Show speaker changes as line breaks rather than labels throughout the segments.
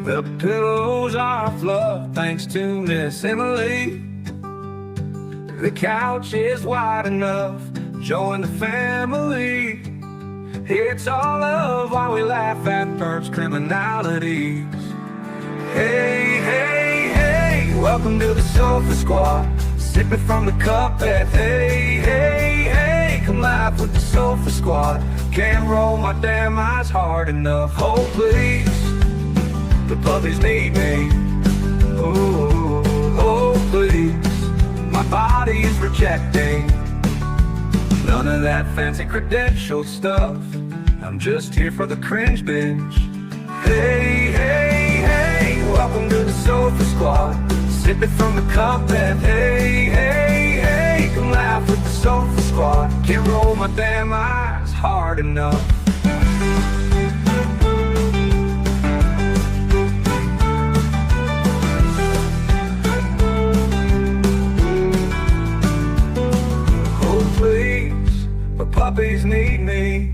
The pillows are fluff thanks to Miss Emily. The couch is wide enough, join the family. It's all love while we laugh at first criminalities. Hey, hey, hey, welcome to the Sofa Squad. Sipping from the cup at hey, hey, hey. Come laugh with the Sofa Squad. Can't roll my damn eyes hard enough. Oh, please, the puppies need me. Ooh, oh, please, my body is rejecting none of that fancy credential stuff. I'm just here for the cringe binge. Hey, hey, hey, welcome to the Sofa Squad. Sipping from the cup and hey, hey, hey. Come laugh with the Sofa Squad. Can't roll my damn eyes hard enough. Oh please, the puppies need me.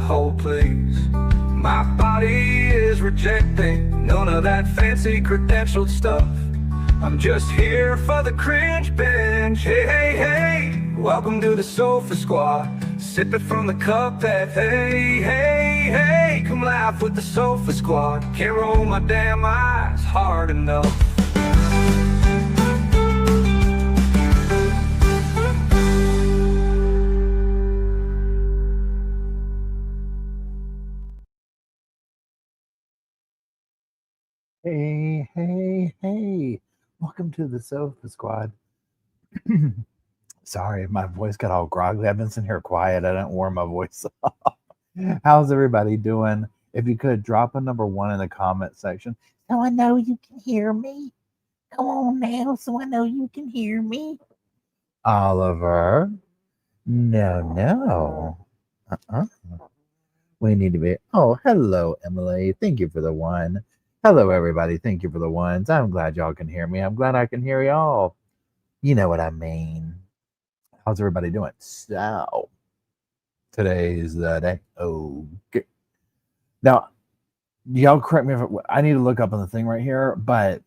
Oh please, my body is rejecting none of that fancy credentialed stuff. I'm just here for the cringe binge. Hey, hey, hey, welcome to the Sofa Squad. Sipping from the cup that hey, hey, hey. Come laugh with the Sofa Squad. Can't roll my damn eyes hard enough.
Hey, hey, hey. Welcome to the Sofa Squad. Sorry, my voice got all groggy. I've been sitting here quiet. I didn't warm my voice up. How's everybody doing? If you could drop a number 1 in the comment section. So I know you can hear me. Come on now, so I know you can hear me. Oliver. No. We need to be. Oh, hello, Emily. Thank you for the 1. Hello, everybody. Thank you for the 1s. I'm glad y'all can hear me. I'm glad I can hear y'all. You know what I mean. How's everybody doing? So, today's the day. Okay. Now, y'all correct me if I need to look up on the thing right here, but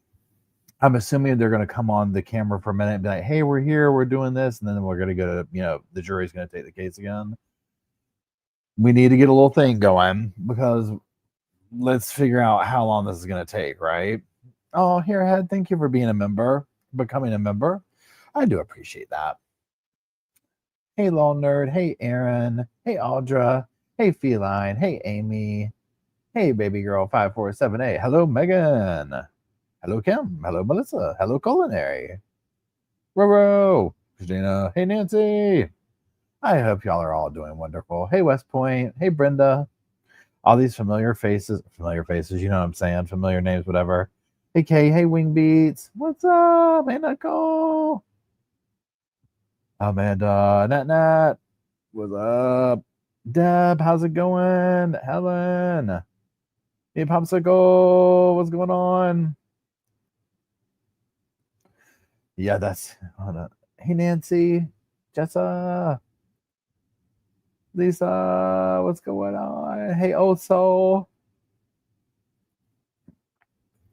I'm assuming they're going to come on the camera for a minute and be like, hey, we're here, we're doing this, and then we're going to go to, the jury's going to take the case again. We need to get a little thing going because let's figure out how long this is going to take, right? Oh, here, Head, thank you for being a member, becoming a member. I do appreciate that. Hey, Law Nerd. Hey, Aaron. Hey, Audra. Hey, Feline. Hey, Amy. Hey, Baby Girl 5478. Hello, Megan. Hello, Kim. Hello, Melissa. Hello, Culinary. Roro. Christina. Hey, Nancy. I hope y'all are all doing wonderful. Hey, West Point. Hey, Brenda. All these familiar faces, you know what I'm saying? Familiar names, whatever. Hey, Kay. Hey, Wing Beats. What's up? Hey, Nicole. Amanda. Nat. What's up? Deb, how's it going? Helen. Hey, Popsicle. What's going on? Yeah, hold on. Hey, Nancy. Jessa. Lisa, what's going on? Hey, Oso.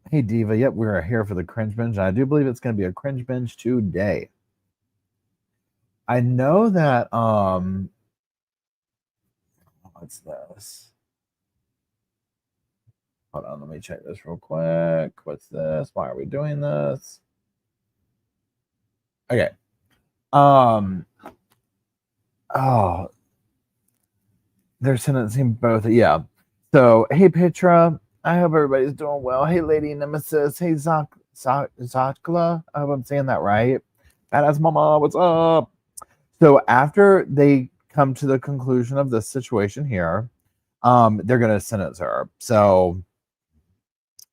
Hey, Diva. Yep, we're here for the cringe binge. I do believe it's going to be a cringe binge today. I know that, what's this? Hold on, let me check this real quick. What's this? Why are we doing this? Okay. Oh, they're sentencing both. Yeah. So, hey, Petra. I hope everybody's doing well. Hey, Lady Nemesis. Hey, Zakla. I hope I'm saying that right. Badass Mama, what's up? So, after they come to the conclusion of this situation here, they're going to sentence her. So,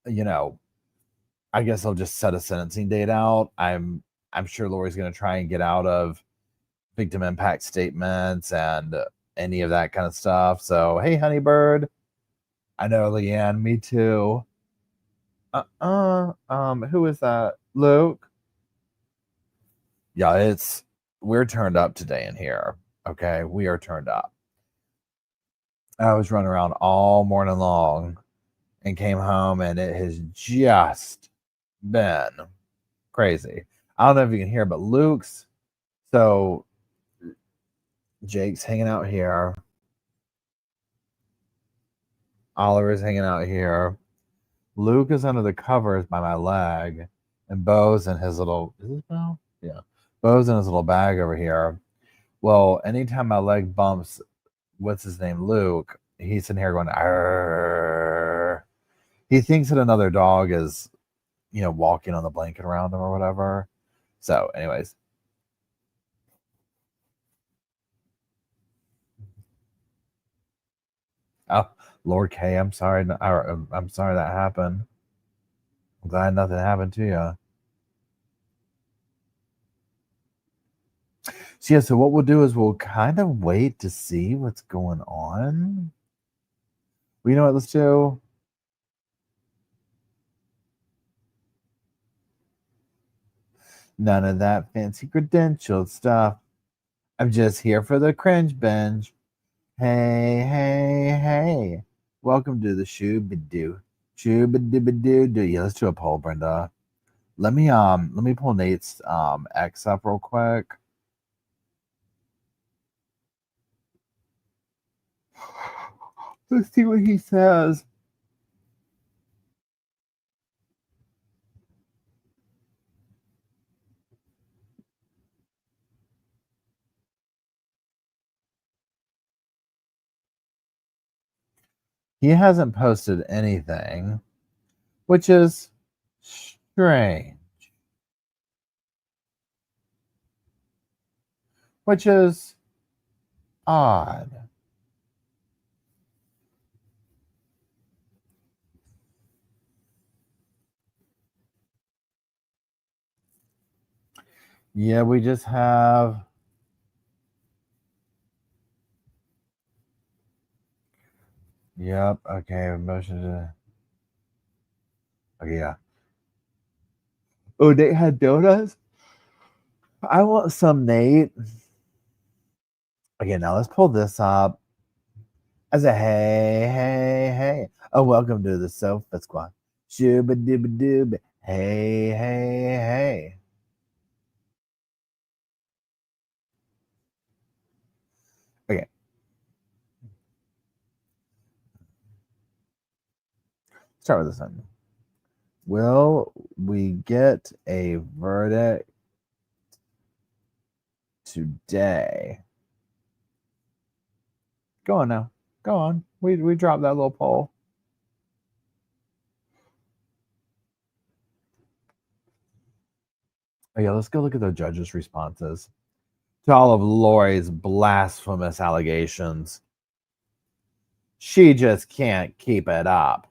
I guess I'll just set a sentencing date out. I'm sure Lori's going to try and get out of victim impact statements and any of that kind of stuff. So, hey, Honeybird. I know, Leanne. Me too. Who is that? Luke? Yeah, we're turned up today in here. Okay, we are turned up. I was running around all morning long and came home, and it has just been crazy. I don't know if you can hear, but Luke's, so Jake's hanging out here. Oliver's hanging out here. Luke is under the covers by my leg, and Bo's in his little, is this Bo? Yeah. Bo's in his little bag over here. Well, anytime my leg bumps, what's his name, Luke, he's in here going, arr. He thinks that another dog is, walking on the blanket around him or whatever. So, anyways. Oh, Lord K, I'm sorry. I'm sorry that happened. I'm glad nothing happened to you. So, yeah, so what we'll do is we'll kind of wait to see what's going on. Well, you know what? Let's do. None of that fancy credentialed stuff. I'm just here for the cringe binge. Hey, hey, hey. Welcome to the Shoobadoo. Shoobadoo. Yeah, let's do a poll, Brenda. Let me pull Nate's X up real quick. Let's see what he says. He hasn't posted anything, which is strange. Which is odd. Yeah, we just have. Yep. Okay. Motion to. Okay. Yeah. Oh, Nate had donuts. I want some, Nate. Okay. Now let's pull this up. I said, hey, hey, hey. Oh, welcome to the Sofa Squad. Shooba dooba dooba. Hey, hey, hey. Okay. Start with this one. Will we get a verdict today? Go on now. Go on. We dropped that little poll. Oh, yeah, let's go look at the judges' responses to all of Lori's blasphemous allegations. She just can't keep it up.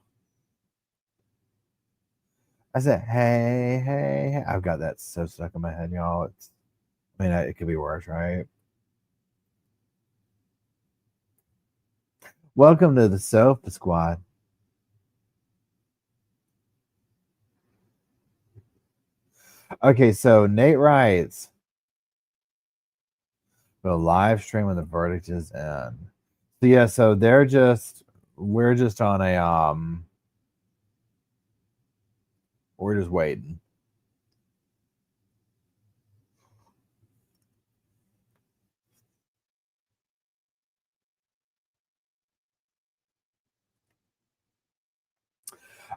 I said, hey, hey, hey. I've got that so stuck in my head, y'all. It could be worse, right? Welcome to the Sofa Squad. Okay, so Nate writes, we'll live stream when the verdict is in. So yeah, so we're just on a we're just waiting.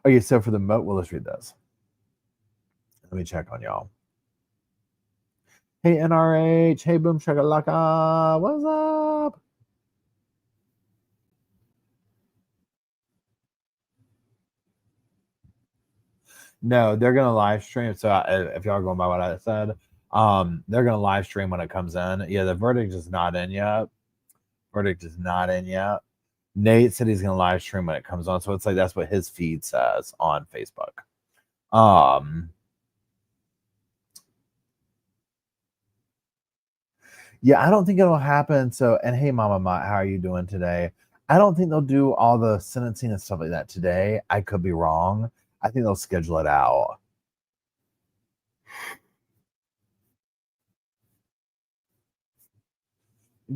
Okay, so for the moat, well, let's read this. Let me check on y'all. Hey NRH, hey Boom Shakalaka, what's up? No, they're gonna live stream. So if y'all are going by what I said, they're gonna live stream when it comes in. Yeah, the verdict is not in yet. Verdict is not in yet. Nate said he's gonna live stream when it comes on. So it's like that's what his feed says on Facebook. Yeah, I don't think it'll happen. So, and hey, Mama Mott, how are you doing today? I don't think they'll do all the sentencing and stuff like that today. I could be wrong. I think they'll schedule it out.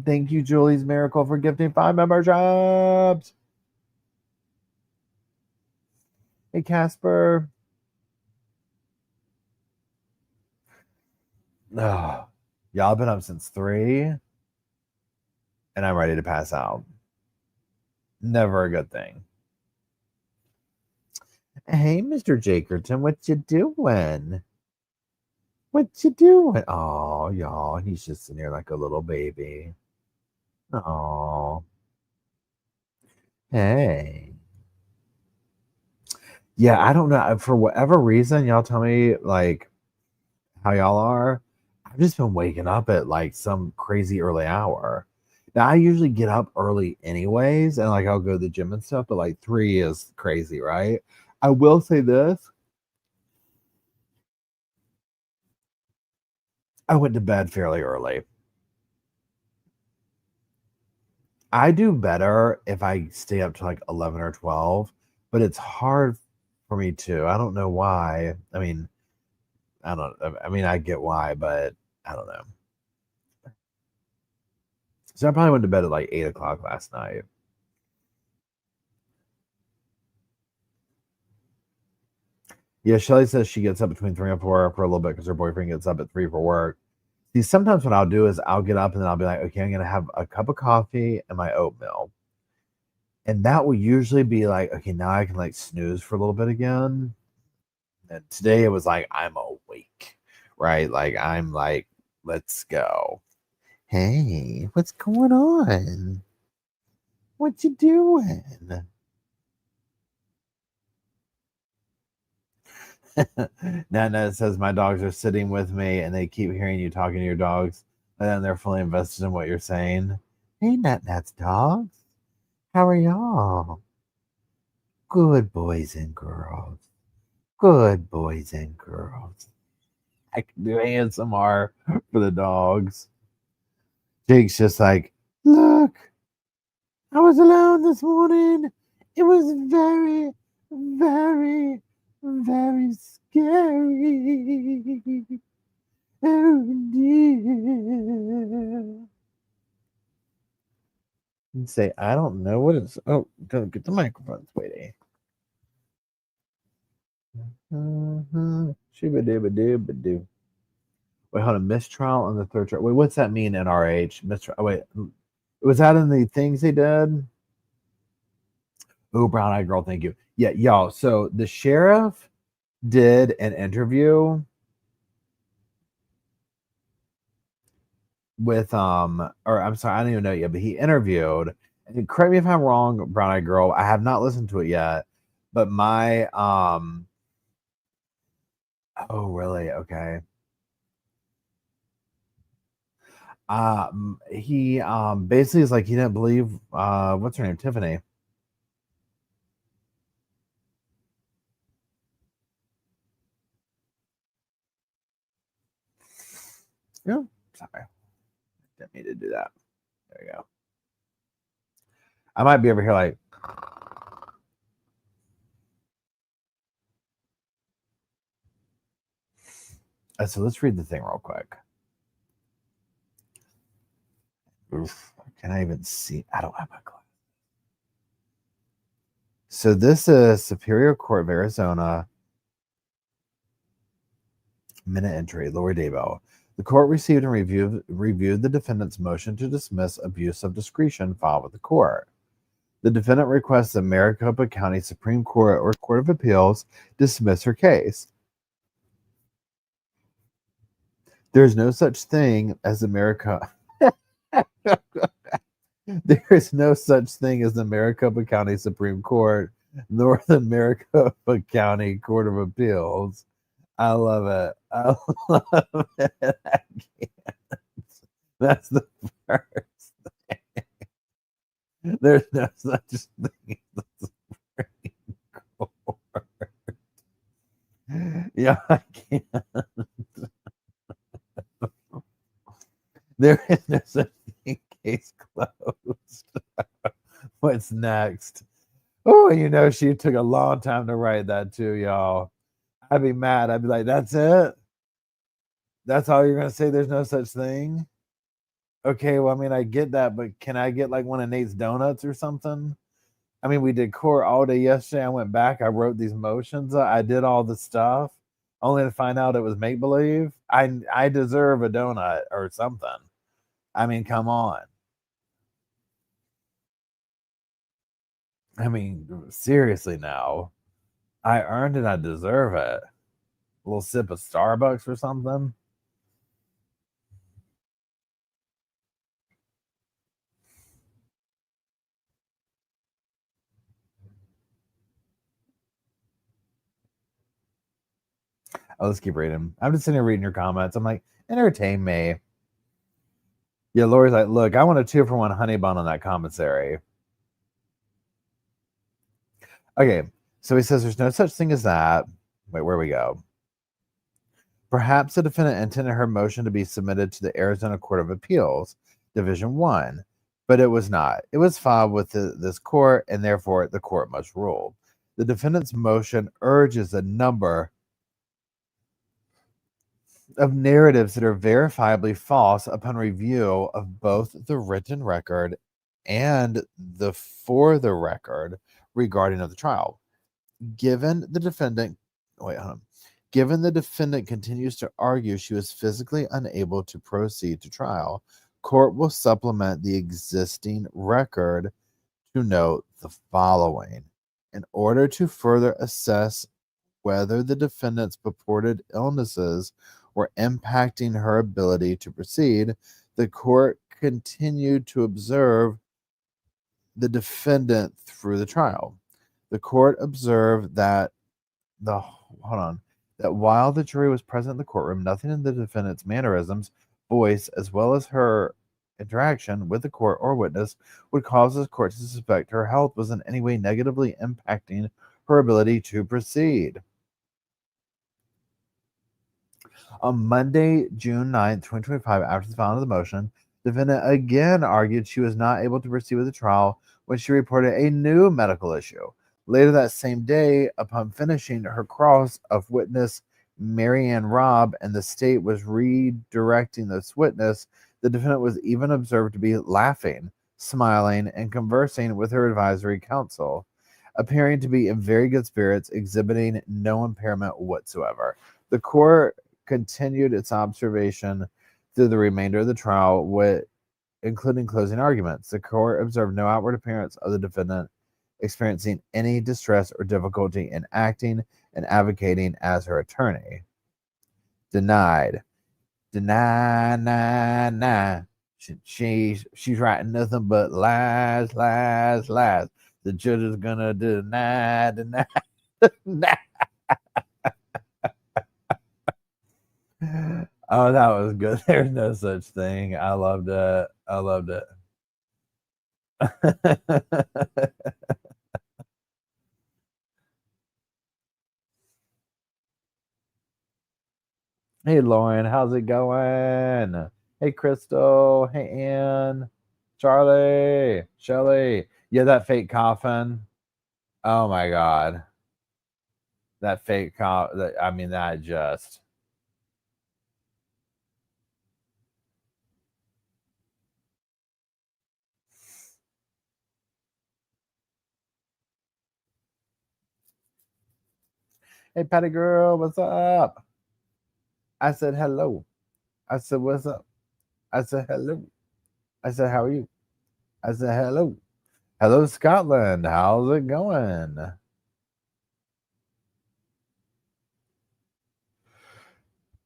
Thank you, Julie's Miracle, for gifting 5 memberships. Hey, Casper. Oh, y'all been up since 3, and I'm ready to pass out. Never a good thing. Hey, Mr. Jakerton, what you doing? What you doing? Oh, y'all, he's just sitting here like a little baby. Oh, hey. Yeah, I don't know. For whatever reason, y'all tell me like how y'all are. I've just been waking up at like some crazy early hour. Now I usually get up early anyways, and like I'll go to the gym and stuff, but like 3 is crazy, right? I will say this. I went to bed fairly early. I do better if I stay up to like 11 or 12, but it's hard for me to. I don't know why. I get why, but I don't know. So I probably went to bed at like 8 o'clock last night. Yeah, Shelly says she gets up between 3 and 4 for a little bit because her boyfriend gets up at 3 for work. See, sometimes what I'll do is I'll get up and then I'll be like, okay, I'm gonna have a cup of coffee and my oatmeal. And that will usually be like, okay, now I can like snooze for a little bit again. And today it was like I'm awake, right? Like I'm like, let's go. Hey, what's going on? What you doing? Nana says my dogs are sitting with me and they keep hearing you talking to your dogs, and then they're fully invested in what you're saying. Hey, Nat's dogs. How are y'all? Good boys and girls. Good boys and girls. I can do ASMR for the dogs. Jake's just like, look, I was alone this morning. It was very, very, very scary. Oh dear. And say, I don't know what it's. Oh, don't get the microphone, sweetie. Shibba-dibba-dibba-doo. Wait, hold on. Mistrial on the third trial. Wait, what's that mean, NRH? Mistrial. Oh, wait. Was that in the things they did? Oh, brown eyed girl, thank you. Yeah, y'all. So the sheriff did an interview with or I'm sorry, I don't even know yet, but he interviewed, and correct me if I'm wrong, brown eyed girl. I have not listened to it yet, but my oh really? Okay. He basically is like he didn't believe what's her name? Tiffany. Yeah, sorry. Didn't mean to do that. There you go. I might be over here like so let's read the thing real quick. Oof, can I even see? I don't have my glasses. So this is Superior Court of Arizona. Minute entry, Lower Daybell. The court received and reviewed the defendant's motion to dismiss abuse of discretion filed with the court. The defendant requests that Maricopa County Supreme Court or Court of Appeals dismiss her case. There's no such thing as America. There is no such thing as the Maricopa County Supreme Court, nor the Maricopa County Court of Appeals. I love it. I love it. I can't. That's the first thing. There's no such thing as the Supreme Court. Yeah, I can't. There is no such thing. Case closed. What's next? Oh, you know, she took a long time to write that too, y'all. I'd be mad. I'd be like, that's it? That's all you're going to say? There's no such thing? Okay, well, I mean, I get that, but can I get like one of Nate's donuts or something? I mean, we did court all day yesterday. I went back. I wrote these motions. I did all the stuff, only to find out it was make believe. I deserve a donut or something. I mean, come on. I mean, seriously now. I earned it. I deserve it. A little sip of Starbucks or something. Oh, let's keep reading. I'm just sitting here reading your comments. I'm like, entertain me. Yeah, Lori's like, look, I want a 2-for-1 honey bun on that commissary. Okay, so he says there's no such thing as that. Wait, where we go? Perhaps the defendant intended her motion to be submitted to the Arizona Court of Appeals, Division 1, but it was not. It was filed with this court, and therefore the court must rule. The defendant's motion urges a number of narratives that are verifiably false upon review of both the written record and the for the record regarding of the trial. Given the defendant continues to argue she was physically unable to proceed to trial, court will supplement the existing record to note the following. In order to further assess whether the defendant's purported illnesses were impacting her ability to proceed, the court continued to observe the defendant through the trial. The court observed that that while the jury was present in the courtroom, nothing in the defendant's mannerisms, voice, as well as her interaction with the court or witness would cause the court to suspect her health was in any way negatively impacting her ability to proceed. On Monday, June 9th, 2025, after the filing of the motion, the defendant again argued she was not able to proceed with the trial when she reported a new medical issue. Later that same day, upon finishing her cross of witness Marianne Robb and the state was redirecting this witness, the defendant was even observed to be laughing, smiling, and conversing with her advisory counsel, appearing to be in very good spirits, exhibiting no impairment whatsoever. The court continued its observation through the remainder of the trial, including closing arguments. The court observed no outward appearance of the defendant experiencing any distress or difficulty in acting and advocating as her attorney. Denied. Nah. She's writing nothing but lies. The judge is gonna deny. Oh, that was good. There's no such thing. I loved it. Hey, Lauren, how's it going? Hey, Crystal. Hey, Ann. Charlie. Shelly. Yeah, that fake coffin. Oh my God. That fake coffin. I mean, that just. Hey, Patty girl, what's up? I said hello. I said, what's up? I said hello. I said, how are you? I said hello. Hello, Scotland. How's it going?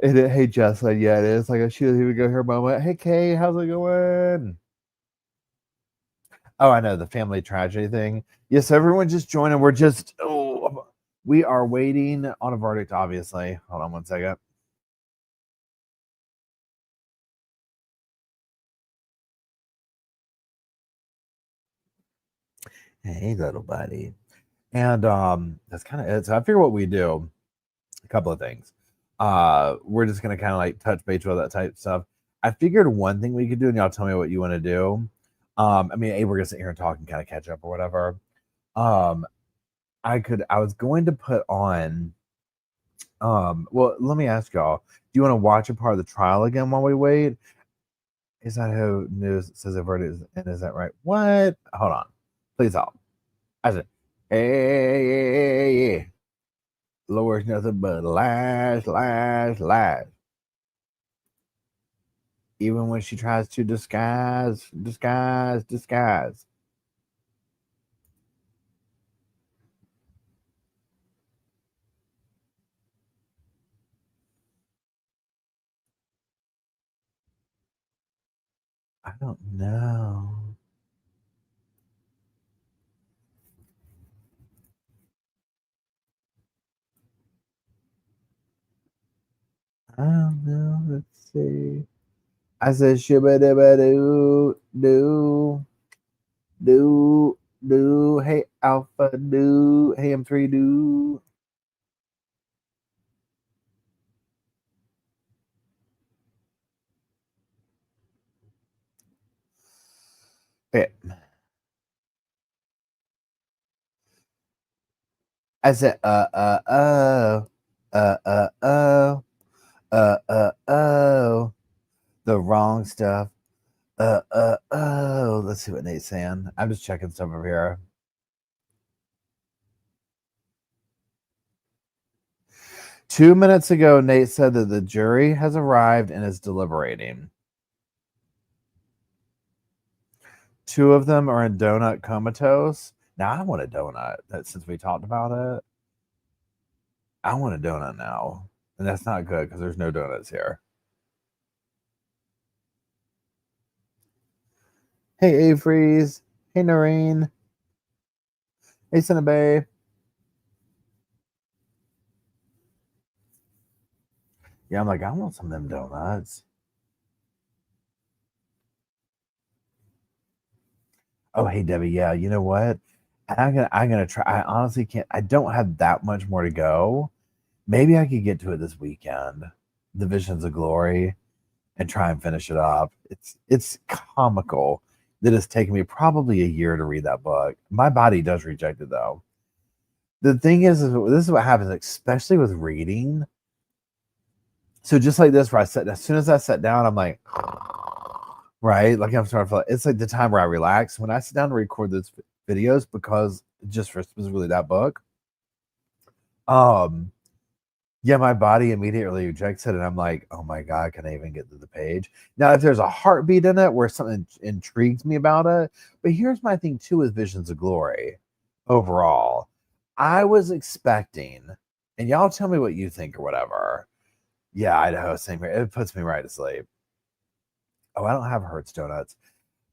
Hey, Jessica. Yeah, it is. Like, she doesn't even go her moment. Hey, Kay, how's it going? Oh, I know, the family tragedy thing. Yes, everyone just joined, and we are waiting on a verdict, obviously. Hold on one second. Hey, little buddy. And that's kind of it. So I figure what we do, a couple of things. We're just gonna kind of like touch base with that type of stuff. I figured one thing we could do, and y'all tell me what you want to do. I mean, we're gonna sit here and talk and kind of catch up or whatever. I was going to put on well, let me ask y'all, do you want to watch a part of the trial again while we wait? Is that how news says a verdict? And is that right? What? Hold on. Please help. I said, hey, Lord's nothing but lies, lies, lies. Even when she tries to disguise. I don't know. I don't know. Let's see. I said shibba dibba do. Hey Alpha do. Hey M3 do. Okay. I said oh. The wrong stuff. Oh. Let's see what Nate's saying. I'm just checking stuff over here. 2 minutes ago, Nate said that the jury has arrived and is deliberating. 2 of them are in donut comatose. Now I want a donut. Since we talked about it, I want a donut now, and that's not good because there's no donuts here. Hey A-Freeze. Hey Noreen. Hey Cinnabay. Yeah, I'm like, I want some of them donuts. Oh, hey Debbie. Yeah, you know what? I'm gonna try. I honestly can't. I don't have that much more to go. Maybe I could get to it this weekend. The Visions of Glory, and try and finish it up. It's comical that it's taken me probably a year to read that book. My body does reject it though. The thing is this is what happens, especially with reading. So just like this, where as soon as I sat down, I'm like, right, like I'm starting to feel. It's like the time where I relax when I sit down to record those videos because just for specifically that book. Um, yeah, my body immediately rejects it, and I'm like, oh my god, can I even get to the page? Now, if there's a heartbeat in it where something intrigues me about it, but here's my thing too with Visions of Glory. Overall, I was expecting, and y'all tell me what you think or whatever. Yeah, Idaho, same here. It puts me right to sleep. Oh, I don't have Hertz donuts.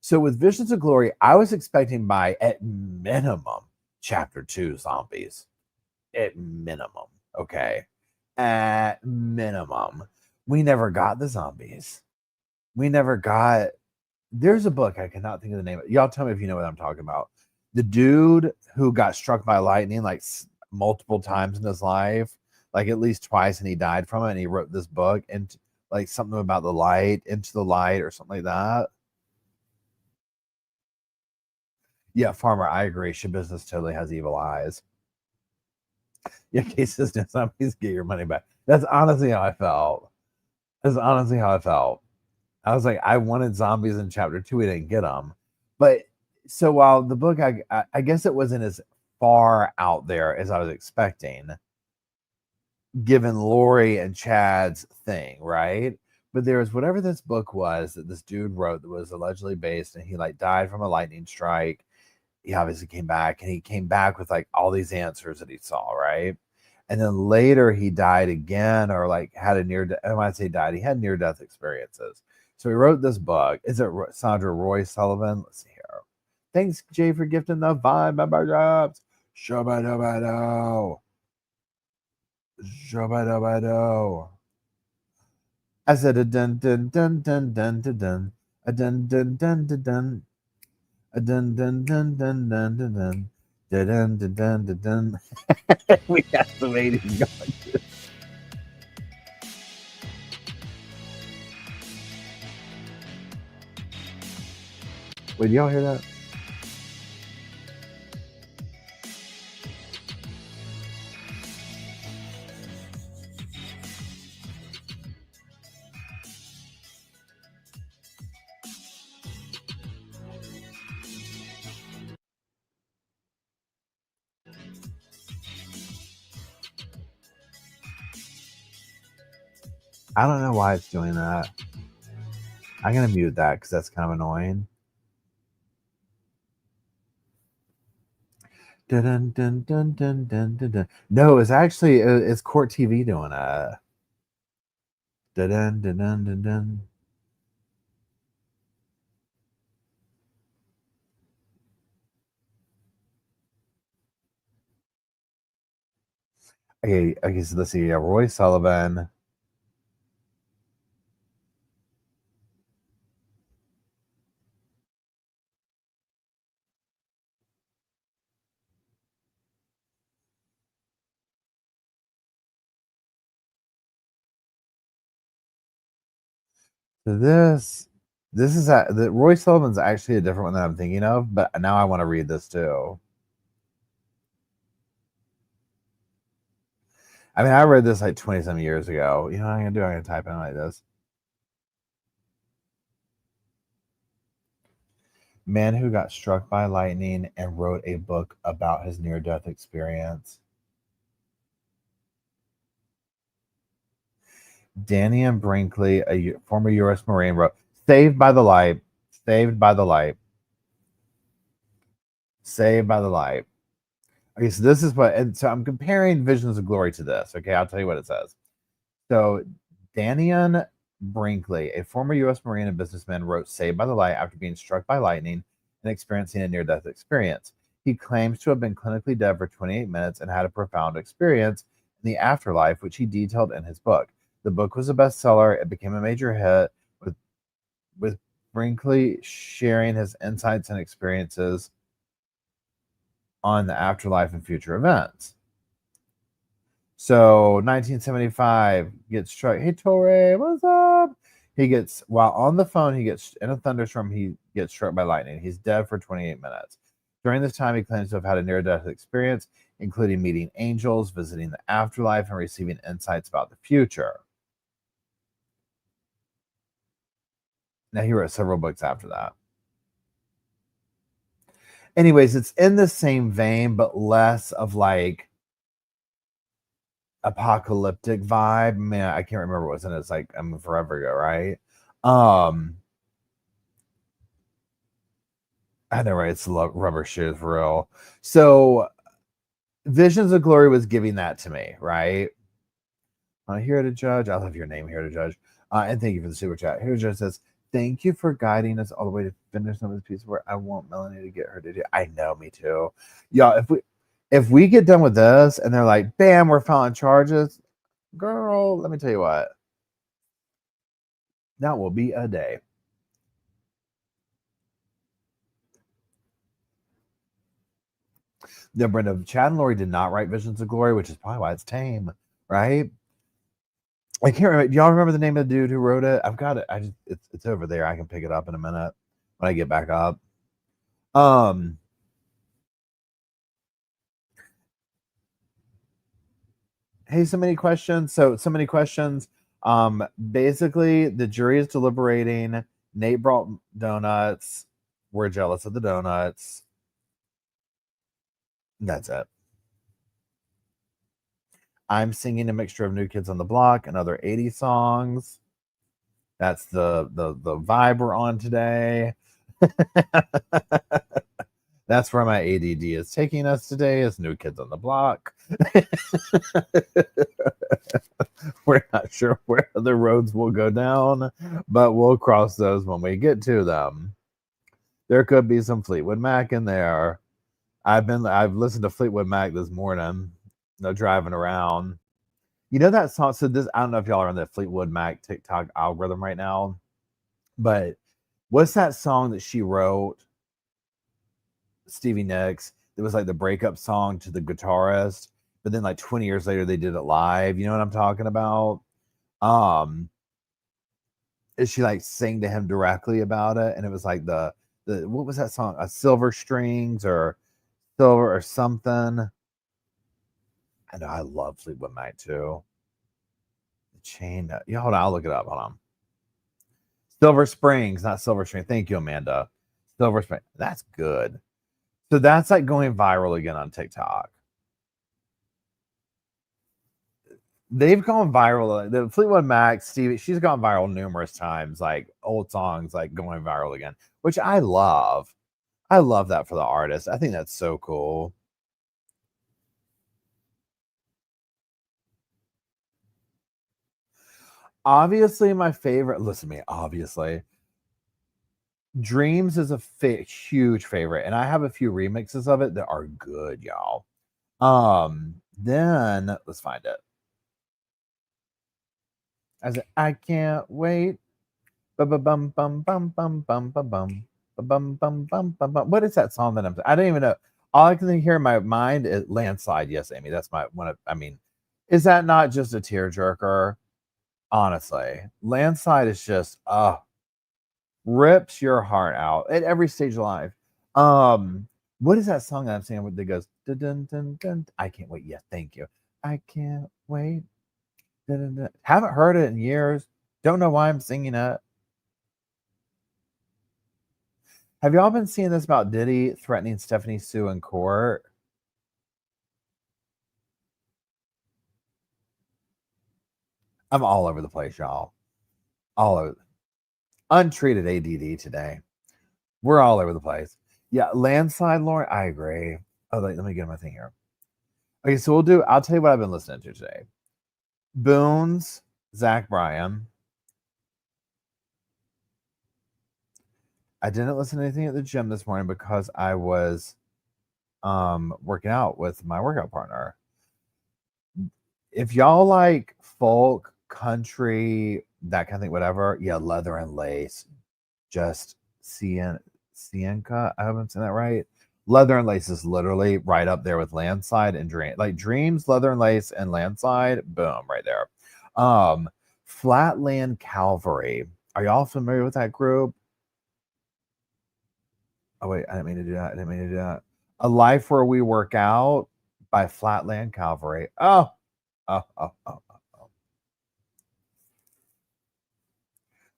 So with Visions of Glory, I was expecting by at minimum chapter 2 zombies. At minimum, okay? At minimum. We never got the zombies. We never got. There's a book, I cannot think of the name. Y'all tell me if you know what I'm talking about. The dude who got struck by lightning like multiple times in his life, like at least twice, and he died from it. And he wrote this book and like something about the light, into the light, or something like that. Yeah, Farmer, I agree. Your business totally has evil eyes. Yeah, cases no zombies, get your money back. That's honestly how I felt. That's honestly how I felt. I was like, I wanted zombies in chapter 2. We didn't get them. But so while the book, I guess it wasn't as far out there as I was expecting, given Lori and Chad's thing, right? But there was whatever this book was that this dude wrote that was allegedly based, and he like died from a lightning strike. He obviously came back, and he came back with like all these answers that he saw, right? And then later he died again, or like had a near death. When I say died, he had near death experiences. So he wrote this book. Is it Sandra Roy Sullivan? Let's see here. Thanks, Jay, for gifting the vibe member jobs. Shabba-dabba-do. Shabba-dabba-do. I said a dun dun dun dun dun dun dun. A dun dun dun dun dun. A dun dun dun dun dun dun dun. Dun dun dun dun dun dun. We got some 80s going. Wait, y'all hear that? I don't know why it's doing that. I'm going to mute that because that's kind of annoying. Dun, dun, dun, dun, dun, dun, dun. No, it's actually, it's Court TV doing it. Dun, dun, dun, dun, dun, dun. Okay, so let's see. Roy Sullivan. So this is the Roy Sullivan's actually a different one that I'm thinking of, but now I want to read this too. I mean, I read this like 20-some years ago. You know what I'm gonna do? I'm gonna type in like this. Man who got struck by lightning and wrote a book about his near-death experience. Daniel Brinkley, a former U.S. Marine, wrote "Saved by the Light." Saved by the Light. Saved by the Light. Okay, so this is what, and so I'm comparing Visions of Glory to this. Okay, I'll tell you what it says. So, Daniel Brinkley, a former U.S. Marine and businessman, wrote "Saved by the Light" after being struck by lightning and experiencing a near-death experience. He claims to have been clinically dead for 28 minutes and had a profound experience in the afterlife, which he detailed in his book. The book was a bestseller. It became a major hit, with Brinkley sharing his insights and experiences on the afterlife and future events. So 1975 gets struck. Hey Torre, what's up? He gets, while on the phone, he gets in a thunderstorm. He gets struck by lightning. He's dead for 28 minutes. During this time, he claims to have had a near-death experience, including meeting angels, visiting the afterlife, and receiving insights about the future. Now, he wrote several books after that. Anyways, it's in the same vein, but less of like apocalyptic vibe. Man, I can't remember what was in it. It's like forever ago, right? I know, right? It's rubber shoes for real. So Visions of Glory was giving that to me, right? Here to Judge. I love your name, Here to Judge. And thank you for the super chat. Here to Judge says, thank you for guiding us all the way to finish some of this piece where I want Melanie to get her to do. I know, me too. Y'all, if we get done with this and they're like, bam, we're filing charges, girl, let me tell you what. That will be a day. Then Brenda, Chad and Lori did not write Visions of Glory, which is probably why it's tame, right? I can't remember. Do y'all remember the name of the dude who wrote it? I've got it. It's over there. I can pick it up in a minute when I get back up. Hey, so many questions. So many questions. Basically, the jury is deliberating. Nate brought donuts. We're jealous of the donuts. That's it. I'm singing a mixture of New Kids on the Block and other 80s songs. That's the vibe we're on today. That's where my ADD is taking us today, is New Kids on the Block. We're not sure where the roads will go down, but we'll cross those when we get to them. There could be some Fleetwood Mac in there. I've listened to Fleetwood Mac this morning, driving around. You know that song? So this, I don't know if y'all are on the Fleetwood Mac TikTok algorithm right now, but what's that song that she wrote, Stevie Nicks? It was like the breakup song to the guitarist, but then like 20 years later they did it live. You know what I'm talking about? Is she like sang to him directly about it? And it was like the what was that song? Silver Strings or Silver or something. I know, I love Fleetwood Mac too. The chain. Yeah, hold on, I'll look it up. Hold on. Silver Springs, not Silver String. Thank you, Amanda. Silver Spring. That's good. So that's like going viral again on TikTok. they've gone viral. The Fleetwood Mac, Stevie, she's gone viral numerous times, like old songs like going viral again, which I love. I love that for the artist. I think that's so cool. Obviously, my favorite, listen to me, obviously, Dreams is a huge favorite, and I have a few remixes of it that are good, y'all. Then let's find it. I said, I can't wait. Bum bum bum bum bum bum bum bum bum bum bum bum bum. What is that song that I don't even know. All I can hear in my mind is Landslide. Yes, Amy, that's my one of, I mean, is that not just a tearjerker? Honestly, Landslide is just rips your heart out at every stage of life. What is that song that I'm singing that goes dun, dun, dun, dun? I can't wait. Yes, thank you. I can't wait. Dun, dun, dun. Haven't heard it in years. Don't know why I'm singing it. Have y'all been seeing this about Diddy threatening Stephanie Sue in court? I'm all over the place, y'all. All over. Untreated ADD today. We're all over the place. Yeah, Landslide, Lauren. I agree. Oh, let me get my thing here. Okay, so I'll tell you what I've been listening to today. Boone's, Zach Bryan. I didn't listen to anything at the gym this morning because I was working out with my workout partner. If y'all like folk, country, that kind of thing, whatever, yeah, Leather and Lace, just Cienca. I haven't said that right. Leather and Lace is literally right up there with Landslide and Dream. Like Dreams, Leather and Lace, and Landslide, boom, right there. Flatland Calvary. Are y'all familiar with that group? Oh wait, I didn't mean to do that. A Life Where We Work Out by Flatland Calvary. Oh.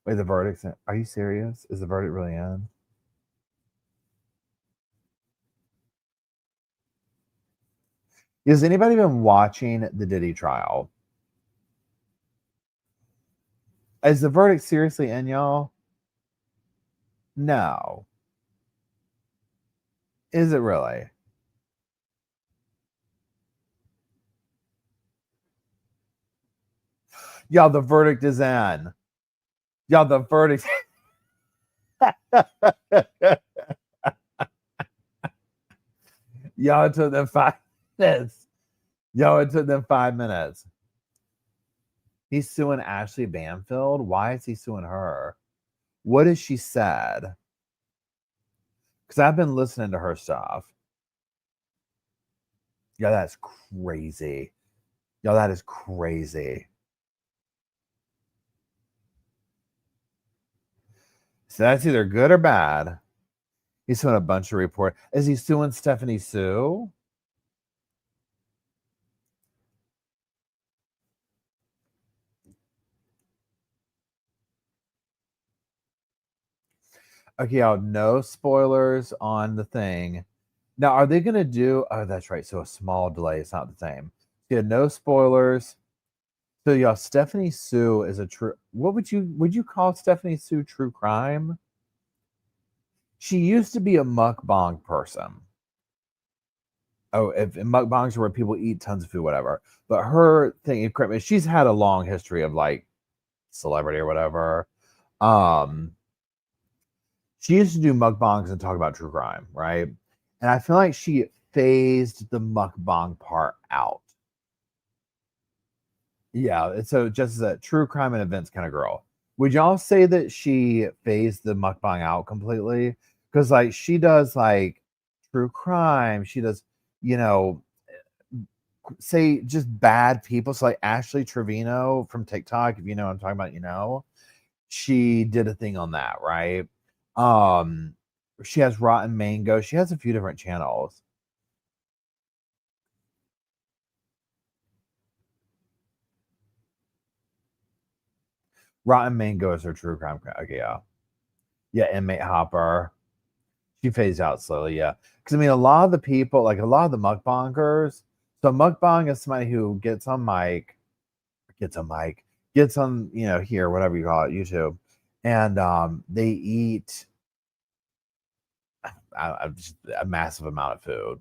Wait, the verdict's in. Are you serious? Is the verdict really in? Has anybody been watching the Diddy trial? Is the verdict seriously in, y'all? No. Is it really? Y'all, the verdict is in. Y'all, the verdict. Y'all, it took them 5 minutes. Y'all, it took them 5 minutes. He's suing Ashley Banfield. Why is he suing her? What has she said? Because I've been listening to her stuff. Yeah, that's crazy. Yo, that is crazy. So that's either good or bad. He's suing a bunch of reports. Is he suing Stephanie Sue? Okay, y'all, no spoilers on the thing. Now, are they going to do? Oh, that's right. So a small delay. It's not the same. Yeah, no spoilers. So y'all, Stephanie Sue is a true. What would you call Stephanie Sue true crime? She used to be a mukbang person. Oh, if mukbangs are where people eat tons of food, whatever. But her thing, she's had a long history of like celebrity or whatever. She used to do mukbangs and talk about true crime, right? And I feel like she phased the mukbang part out. Yeah, so just as a true crime and events kind of girl. Would y'all say that she phased the mukbang out completely? Because like she does like true crime, she does, you know, say just bad people. So like Ashley Trevino from TikTok, if you know what I'm talking about, you know, she did a thing on that, right? She has Rotten Mango. She has a few different channels. Rotten Mango is her true crime. Okay, yeah. Yeah, Inmate Hopper. She phased out slowly, yeah. Because I mean, a lot of the people, like a lot of the mukbangers. So mukbang is somebody who gets on mic gets a mic, gets on, here, whatever you call it, YouTube, and they eat just a massive amount of food,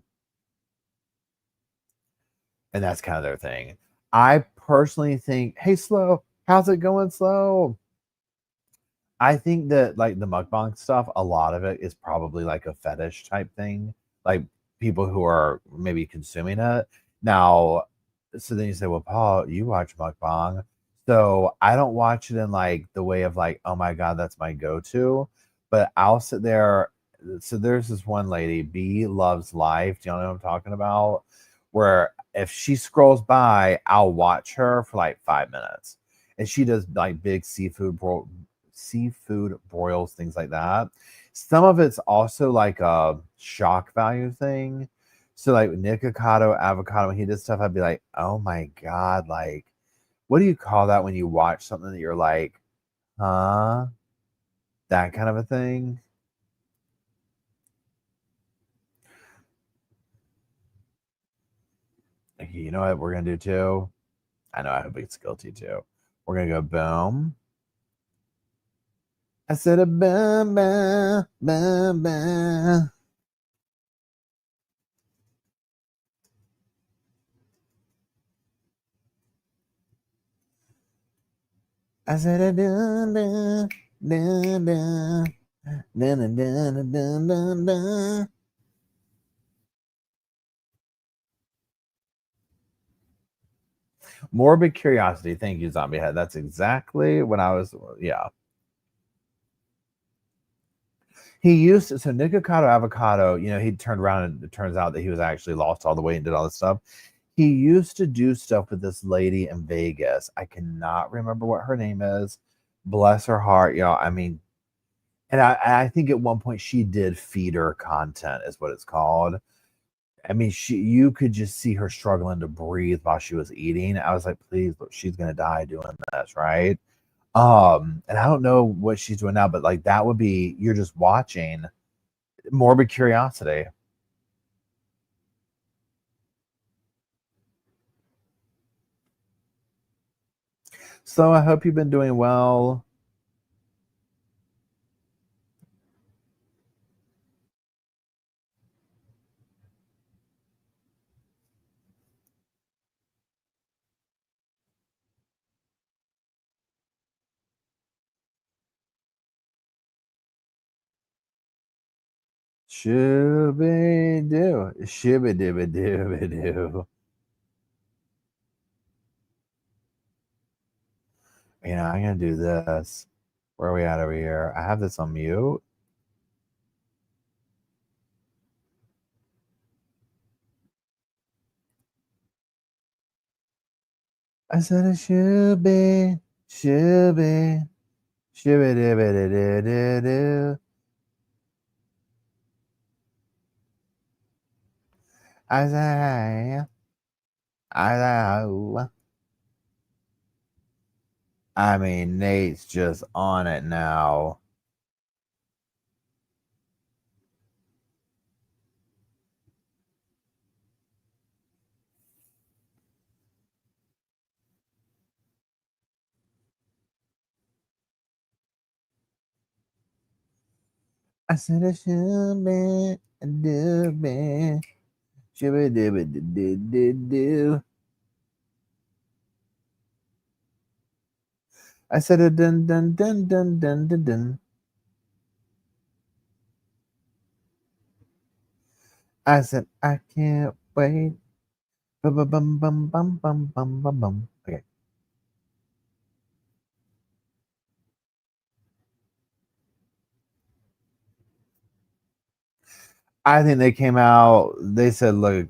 and that's kind of their thing. I personally think, hey, Slow, how's it going, Slow? I think that like the mukbang stuff, a lot of it is probably like a fetish type thing, like people who are maybe consuming it. Now, so then you say, well, Paul, you watch mukbang. So I don't watch it in like the way of like, oh my God, that's my go-to. But I'll sit there. So there's this one lady, B Loves Life. Do you know what I'm talking about? Where if she scrolls by, I'll watch her for like 5 minutes. And she does like big seafood broils, things like that. Some of it's also like a shock value thing. So like Nikocado, avocado, when he did stuff, I'd be like, oh my God, like, what do you call that when you watch something that you're like, huh? That kind of a thing. Okay, you know what we're gonna do too? I know I hope it's guilty too. We're gonna go boom. I said a boom, boom, boom, boom. I said a dun dun dun dun dun dun dun dun dun dun. Morbid curiosity. Thank you, Zombie Head. That's exactly when I was. Yeah. He used to, so Nikocado Avocado, he turned around and it turns out that he was actually lost all the weight and did all this stuff. He used to do stuff with this lady in Vegas. I cannot remember what her name is. Bless her heart, y'all. I mean, and I think at one point she did feeder content, is what it's called. I mean, you could just see her struggling to breathe while she was eating. I was like, please, look, she's gonna die doing this, right? And I don't know what she's doing now, but like that would be, you're just watching morbid curiosity. So I hope you've been doing well. Shooby doo, shooby dooby dooby doo. I'm gonna do this. Where are we at over here? I have this on mute. I said a shooby, shooby, shooby dooby doo doo doo. I said, I said, oh. I mean, Nate's just on it now. I said a shooby dooby, shooby dooby doo doo doo. I said a dun dun dun dun dun dun dun. I said I can't wait. Bum bum bum bum bum bum bum bum bum. Okay. I think they came out. They said, "Look,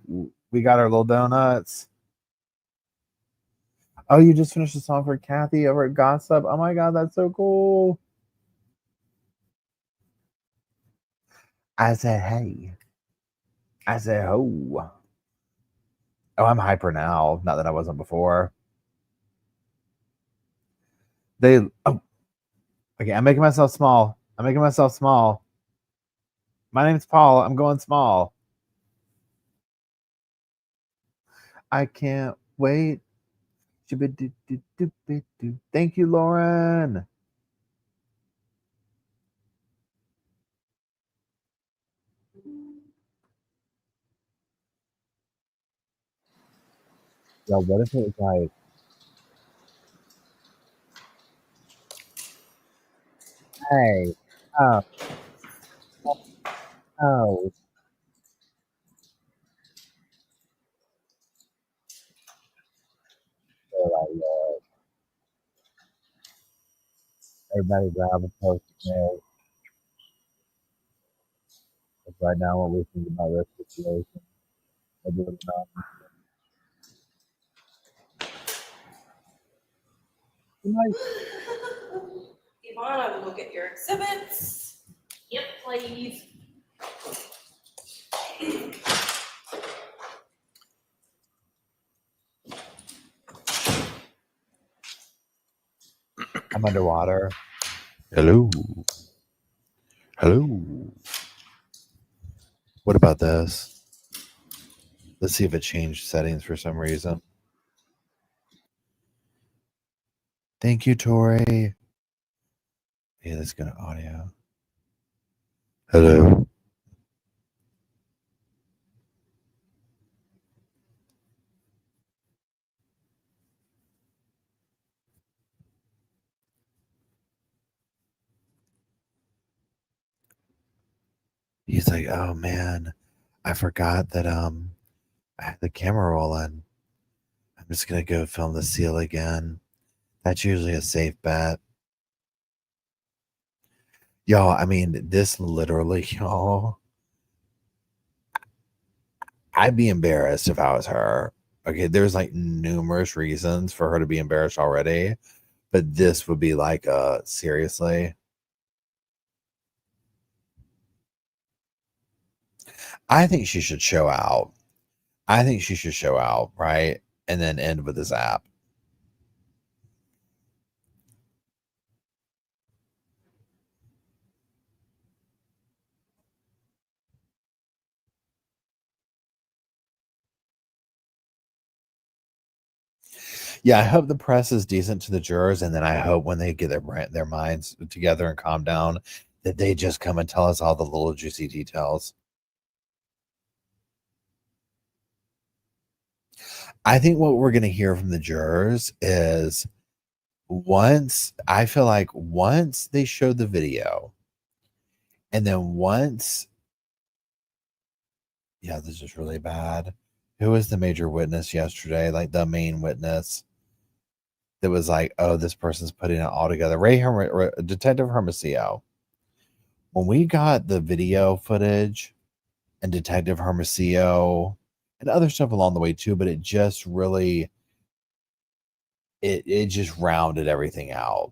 we got our little donuts." Oh, you just finished a song for Kathy over at Gossip. Oh my God, that's so cool. I said, "Hey." I said, "Oh." Oh, I'm hyper now. Not that I wasn't before. They. Oh, okay. I'm making myself small. I'm making myself small. My name's Paul. I'm going small. I can't wait. Thank you, Lauren. Yeah, what if it was like, hey, oh, oh, they're like, everybody grab a post it. Right now, what we think about this situation, I do it not. Like,
Yvonne, I will go get your exhibits. Yep, please.
I'm underwater. Hello. Hello. What about this? Let's see if it changed settings for some reason. Thank you, Tori. Yeah, let's go to audio. Hello. He's like, oh man, I forgot that I had the camera rolling. I'm just gonna go film the seal again. That's usually a safe bet. Y'all, I mean, this literally, y'all, I'd be embarrassed if I was her. Okay, there's like numerous reasons for her to be embarrassed already, but this would be like, seriously. I think she should show out. I think she should show out, right? And then end with this app. Yeah, I hope the press is decent to the jurors, and then I hope when they get their minds together and calm down, that they just come and tell us all the little juicy details. I think what we're going to hear from the jurors is I feel like once they show the video, and then yeah, this is really bad. Who was the major witness yesterday? Like the main witness that was like, oh, this person's putting it all together. Detective Hermosillo. When we got the video footage and Detective Hermosillo and other stuff along the way too, but it just really it just rounded everything out.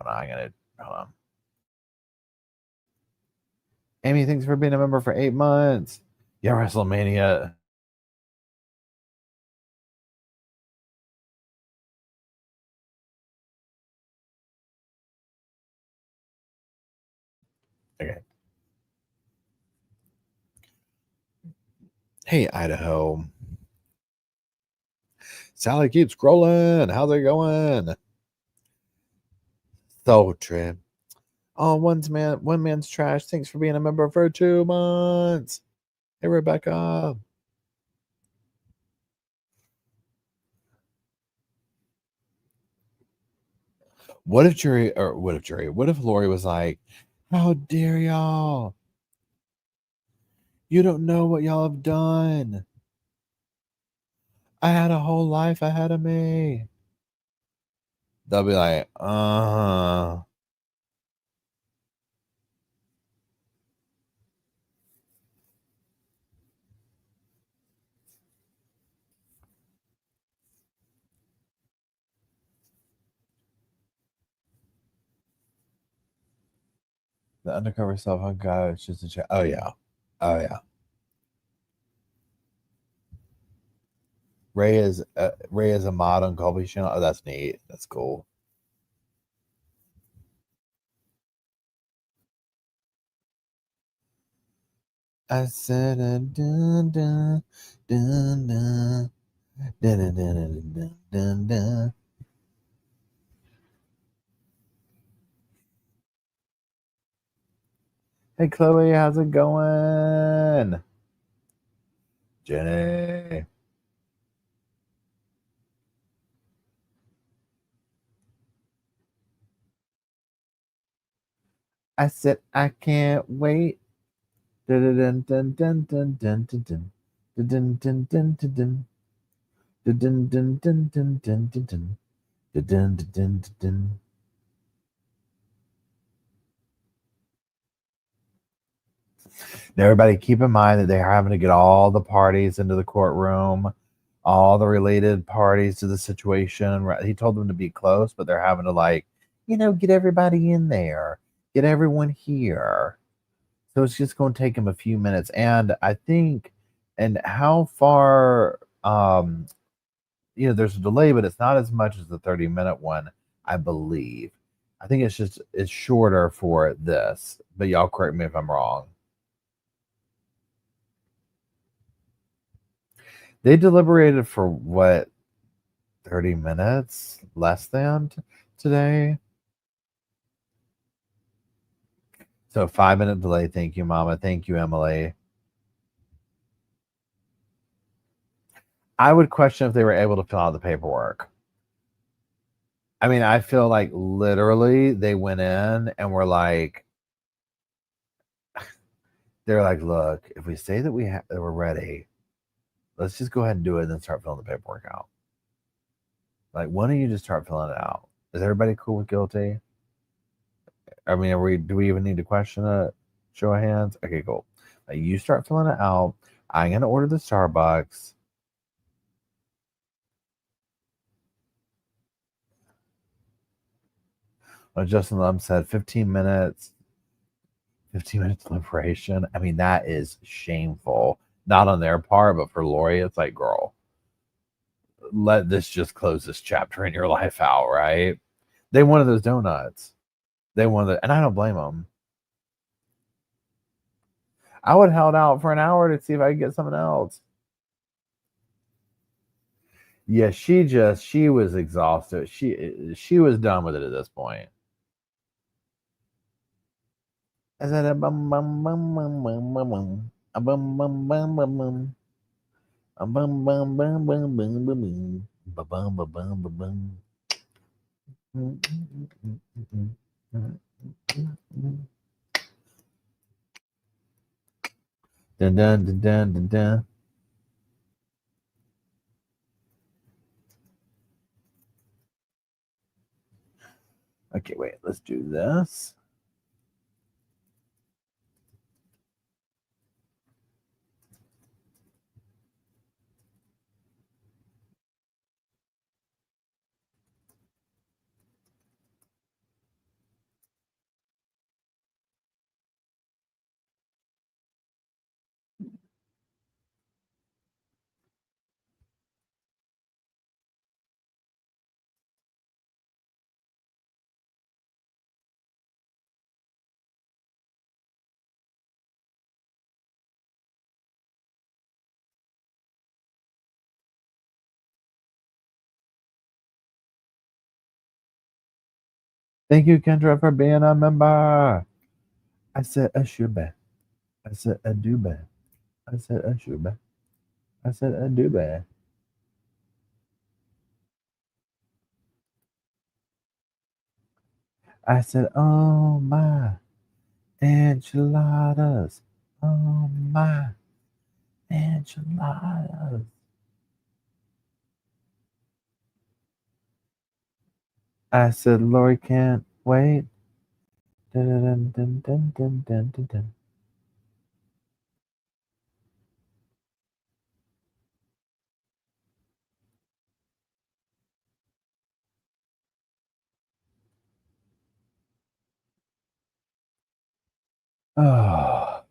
Hold on. Amy, thanks for being a member for 8 months. Yeah, WrestleMania. Okay. Hey, Idaho. Sally keeps scrolling. How's it going? So trip. Oh, one man's trash. Thanks for being a member for 2 months. Hey, Rebecca. What if Lori was like, how dare y'all? You don't know what y'all have done. I had a whole life ahead of me. They'll be like, the undercover self hung guy. It's just a chat. Oh yeah. Oh yeah. Ray is a mod on Colby's channel. Oh, that's neat. That's cool. I said, dun, dun, dun, dun. Dun, dun, dun, dun, dun, dun, dun. Hey, Chloe, how's it going? Jenny. I said I can't wait. Dun, dun, dun, dun, dun, dun, dun, dun. Dun, dun, dun, dun, dun. Dun, dun, dun, dun, dun, dun, dun, dun. Dun, dun, dun, dun, dun. Now, everybody, keep in mind that they're having to get all the parties into the courtroom, all the related parties to the situation. He told them to be close, but they're having to, like, get everybody in there, get everyone here. So it's just going to take him a few minutes. And I think, and how far, there's a delay, but it's not as much as the 30-minute one, I believe. I think it's shorter for this, but y'all correct me if I'm wrong. They deliberated for what, 30 minutes? Less than today? So 5-minute delay. Thank you, Mama. Thank you, Emily. I would question if they were able to fill out the paperwork. I mean, I feel like literally they went in and were like, they're like, look, if we say that that we're ready, let's just go ahead and do it and then start filling the paperwork out. Like, why don't you just start filling it out? Is everybody cool with guilty? I mean, do we even need to question it? Show of hands? Okay, cool. Like, you start filling it out. I'm going to order the Starbucks. Justin Lum said 15 minutes. 15 minutes deliberation. I mean, that is shameful. Not on their part, but for Lori, it's like, girl, let this just close this chapter in your life out, right? They wanted those donuts. They wanted, and I don't blame them. I would have held out for an hour to see if I could get something else. Yeah, she was exhausted. She was done with it at this point. I said a bum bum bum bum bum bum bum a bum bum bum bum bum a bum bum bum bum bum bum bum bum bum bum bum bum. Dun dun dun dun dun dun. Okay, wait, let's do this. Thank you, Kendra, for being a member. I said a shube. I said a dube. I said a shube. I said a dube. I said, oh my enchiladas. Oh my enchiladas. I said, Lori can't wait. Dun, dun, dun, dun, dun, dun, dun, dun. Oh,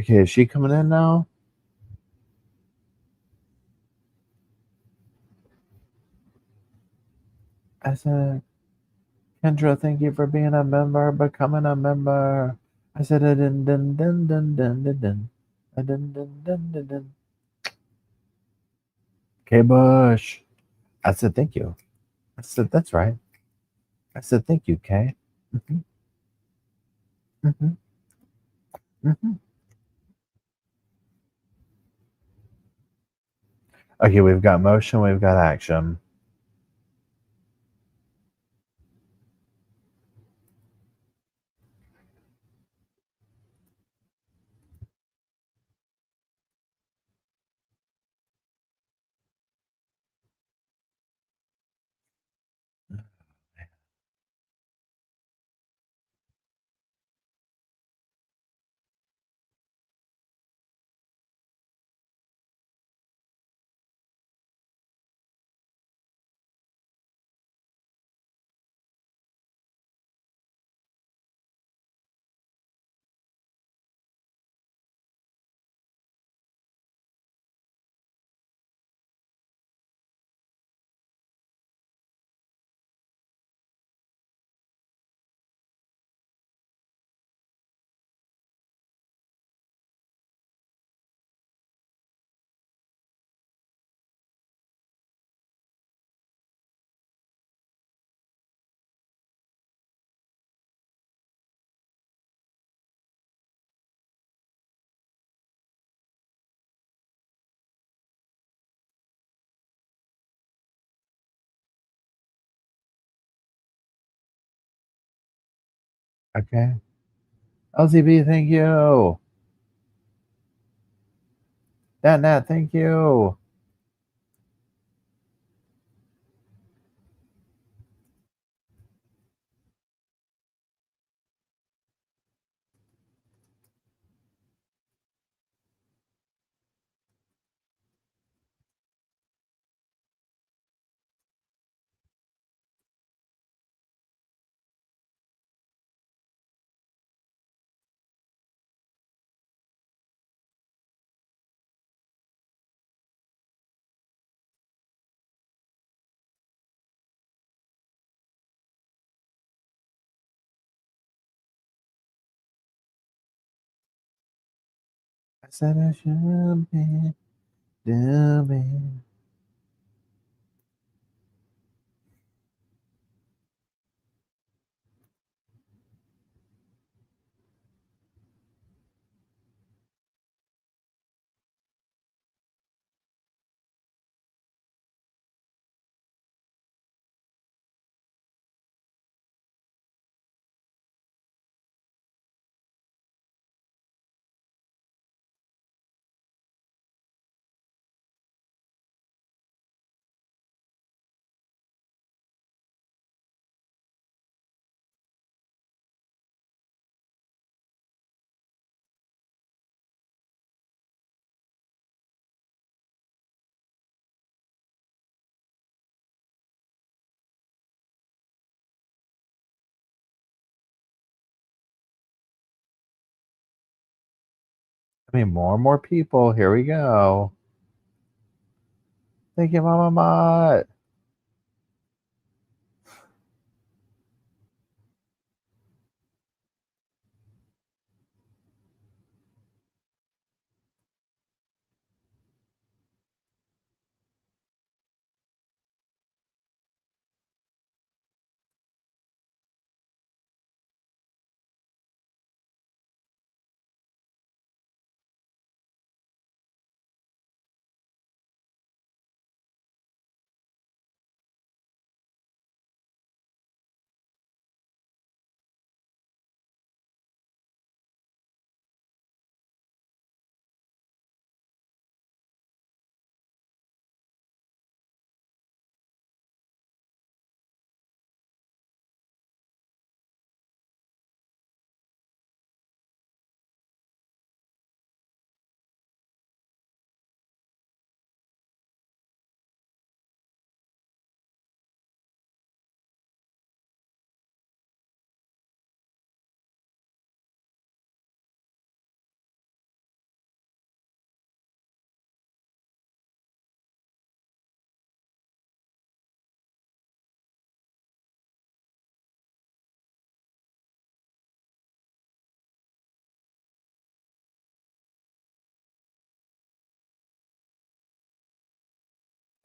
Okay, is she coming in now? I said, Kendra, thank you for being a member, becoming a member. I said, dun dun dun dun dun dun dun dun dun dun dun dun. Okay, Bush. I said, thank you. I said, that's right. I said, thank you, Kay. Mm-hmm, mm-hmm, mm-hmm. Okay, we've got motion, we've got action. Okay. LZB, thank you. Nat, thank you. I said I should be doing. I mean, more and more people. Here we go. Thank you, Mama Mott.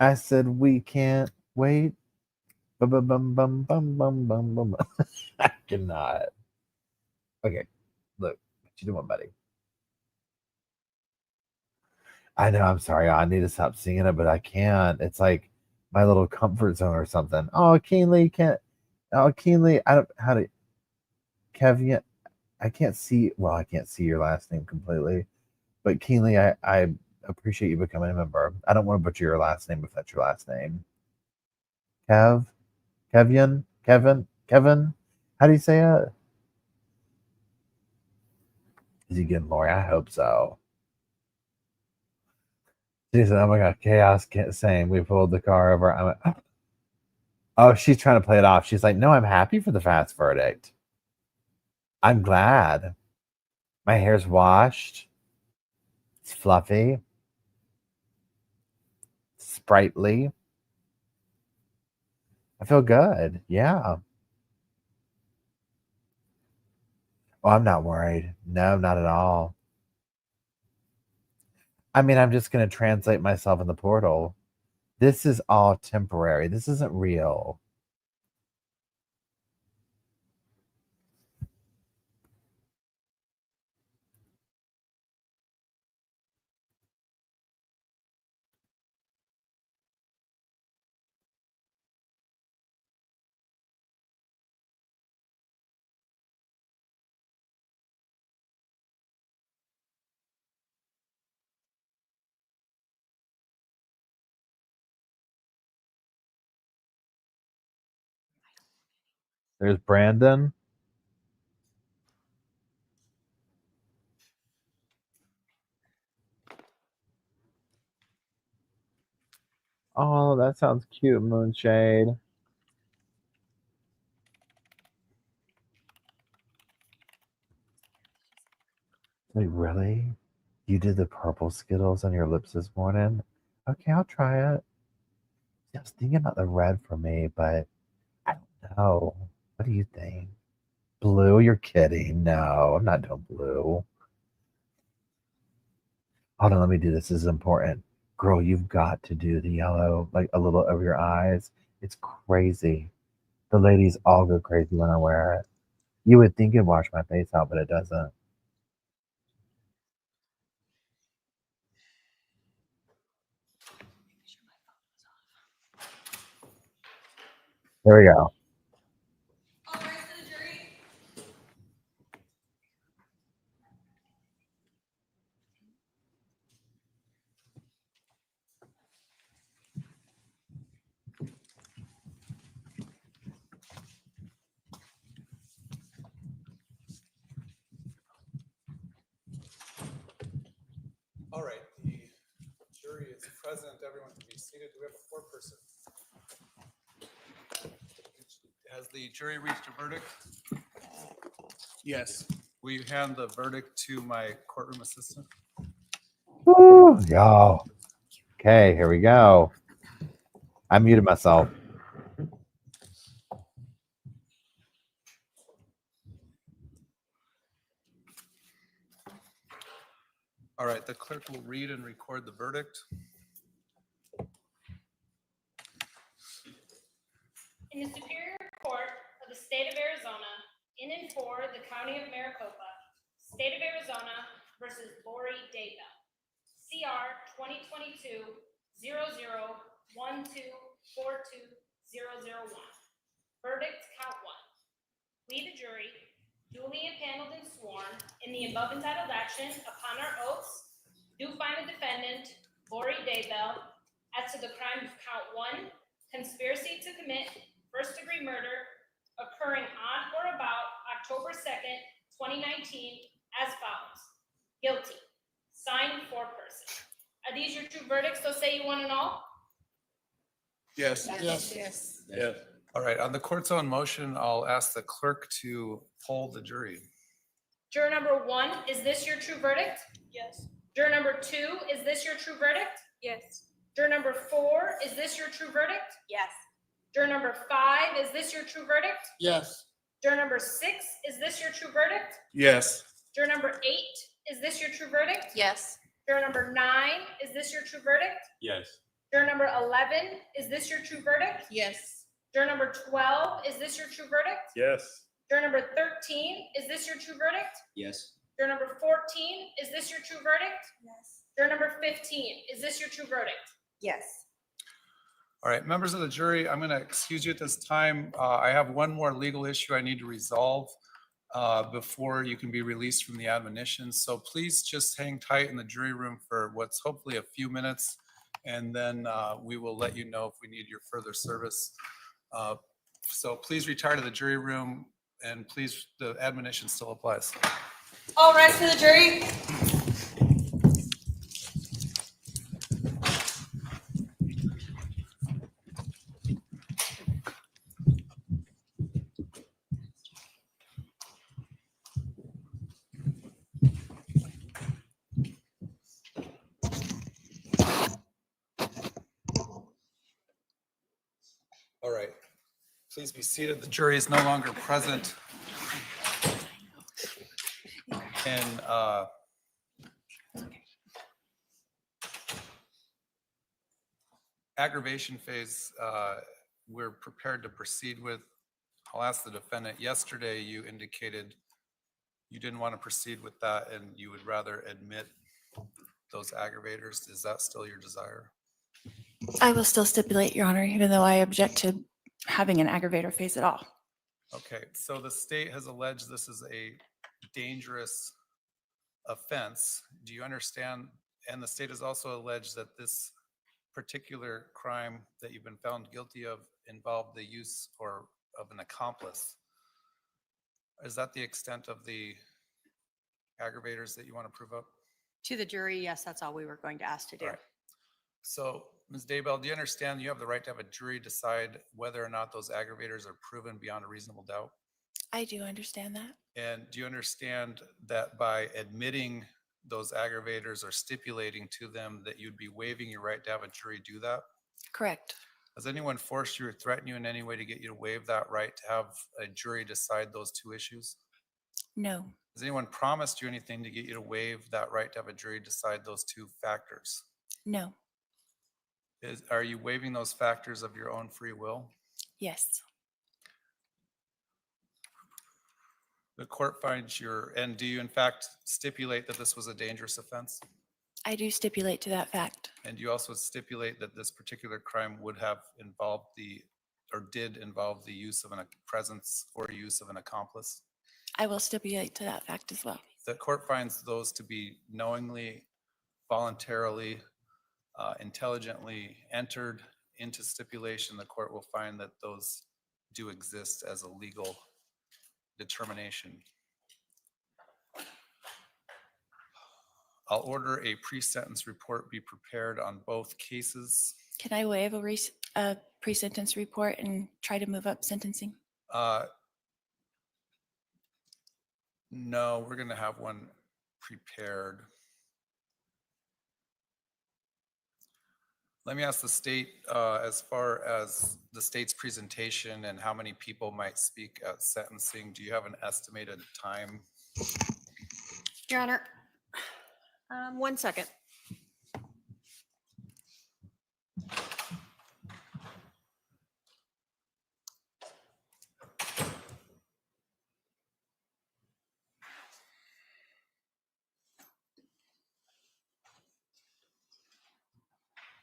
I said we can't wait. Bum, bum, bum, bum, bum, bum, bum, bum. I cannot. Okay, look, what you doing, buddy? I know, I'm sorry. I need to stop singing it, but I can't. It's like my little comfort zone or something. Oh, Keenly can't. Oh, Keenly, I don't. How to. Kevin, I can't see. Well, I can't see your last name completely, but Keenly, I appreciate you becoming a member. I don't want to butcher your last name if that's your last name. Kevin. How do you say it? Is he getting Lori? I hope so. She said, "Oh my God, chaos can't sing. We pulled the car over." I'm like, oh, she's trying to play it off. She's like, "No, I'm happy for the fast verdict. I'm glad. My hair's washed. It's fluffy, sprightly. I feel good. Yeah. Oh, I'm not worried. No, not at all. I mean, I'm just going to translate myself in the portal. This is all temporary. This isn't real. There's Brandon. Oh, that sounds cute, Moonshade. Wait, really? You did the purple Skittles on your lips this morning? Okay, I'll try it. I was thinking about the red for me, but I don't know. What do you think? Blue? You're kidding. No, I'm not doing blue. Hold on, let me do this. This is important. Girl, you've got to do the yellow, like a little over your eyes. It's crazy. The ladies all go crazy when I wear it. You would think it'd wash my face out, but it doesn't. There we go.
All right, to the jury.
All right, the jury is present. Everyone can be seated. Do we have a four-person? Has the jury reached a verdict? Yes. Will you hand the verdict to my courtroom assistant?
Woo, y'all. Okay, here we go. I muted myself.
All right, the clerk will read and record the verdict.
In the Superior Court of the State of Arizona, in and for the County of Maricopa, State of Arizona versus Lori Daybell, CR 2022-00-1242-001. Verdict count 1. We, the jury, duly impaneled and sworn in the above entitled action upon our oaths, do find the defendant, Lori Daybell, as to the crime of count 1, conspiracy to commit first-degree murder occurring on or about October 2nd, 2019, as follows. Guilty. Signed, foreperson. Are these your true verdicts? So say you one and all?
Yes.
Yes.
Yes. All right, on the court's own motion, I'll ask the clerk to poll the jury.
Juror number 1, is this your true verdict? Yes. Juror number 2, is this your true verdict? Yes. Juror number 4, is this your true verdict? Yes. Juror number 5, is this your true verdict?
Yes.
Juror number 6, is this your true verdict?
Yes.
Juror number 8, is this your true verdict?
Yes.
Juror number 9, is this your true verdict?
Yes.
Juror number 11, is this your true verdict?
Yes.
Juror number 12, is this your true verdict?
Yes.
Juror number 13, is this your true verdict?
Yes.
Juror number 14, is this your true verdict?
Yes.
Juror number 15, is this your true verdict?
Yes.
All right, members of the jury, I'm going to excuse you at this time. I have one more legal issue I need to resolve before you can be released from the admonition. So please just hang tight in the jury room for what's hopefully a few minutes, and then we will let you know if we need your further service. So please retire to the jury room, and please, the admonition still applies.
All rise for the jury.
All right, please be seated. The jury is no longer present. And aggravation phase, we're prepared to proceed with. I'll ask the defendant. Yesterday, you indicated you didn't want to proceed with that and you would rather admit those aggravators. Is that still your desire?
I will still stipulate, Your Honor, even though I object to having an aggravator phase at all.
Okay, so the state has alleged this is a dangerous offense. Do you understand? And the state has also alleged that this particular crime that you've been found guilty of involved the use or of an accomplice. Is that the extent of the aggravators that you want to prove up?
To the jury, yes, that's all we were going to ask to do.
All right. So, Ms. Daybell, do you understand you have the right to have a jury decide whether or not those aggravators are proven beyond a reasonable doubt?
I do understand that.
And do you understand that by admitting those aggravators or stipulating to them that you'd be waiving your right to have a jury do that?
Correct.
Has anyone forced you or threatened you in any way to get you to waive that right to have a jury decide those two issues?
No,
Has anyone promised you anything to get you to waive that right to have a jury decide those two factors?
no,
Are you waiving those factors of your own free will?
yes,
The court finds and do you in fact stipulate that this was a dangerous offense?
I do stipulate to that fact.
And you also stipulate that this particular crime would have involved did involve the use of a presence or use of an accomplice?
I will stipulate to that fact as well.
The court finds those to be knowingly, voluntarily, intelligently entered into stipulation. The court will find that those do exist as a legal determination. I'll order a pre-sentence report be prepared on both cases.
Can I waive a pre-sentence report and try to move up sentencing?
No, we're going to have one prepared. Let me ask the state, as far as the state's presentation and how many people might speak at sentencing, do you have an estimated time?
Your Honor, 1 second.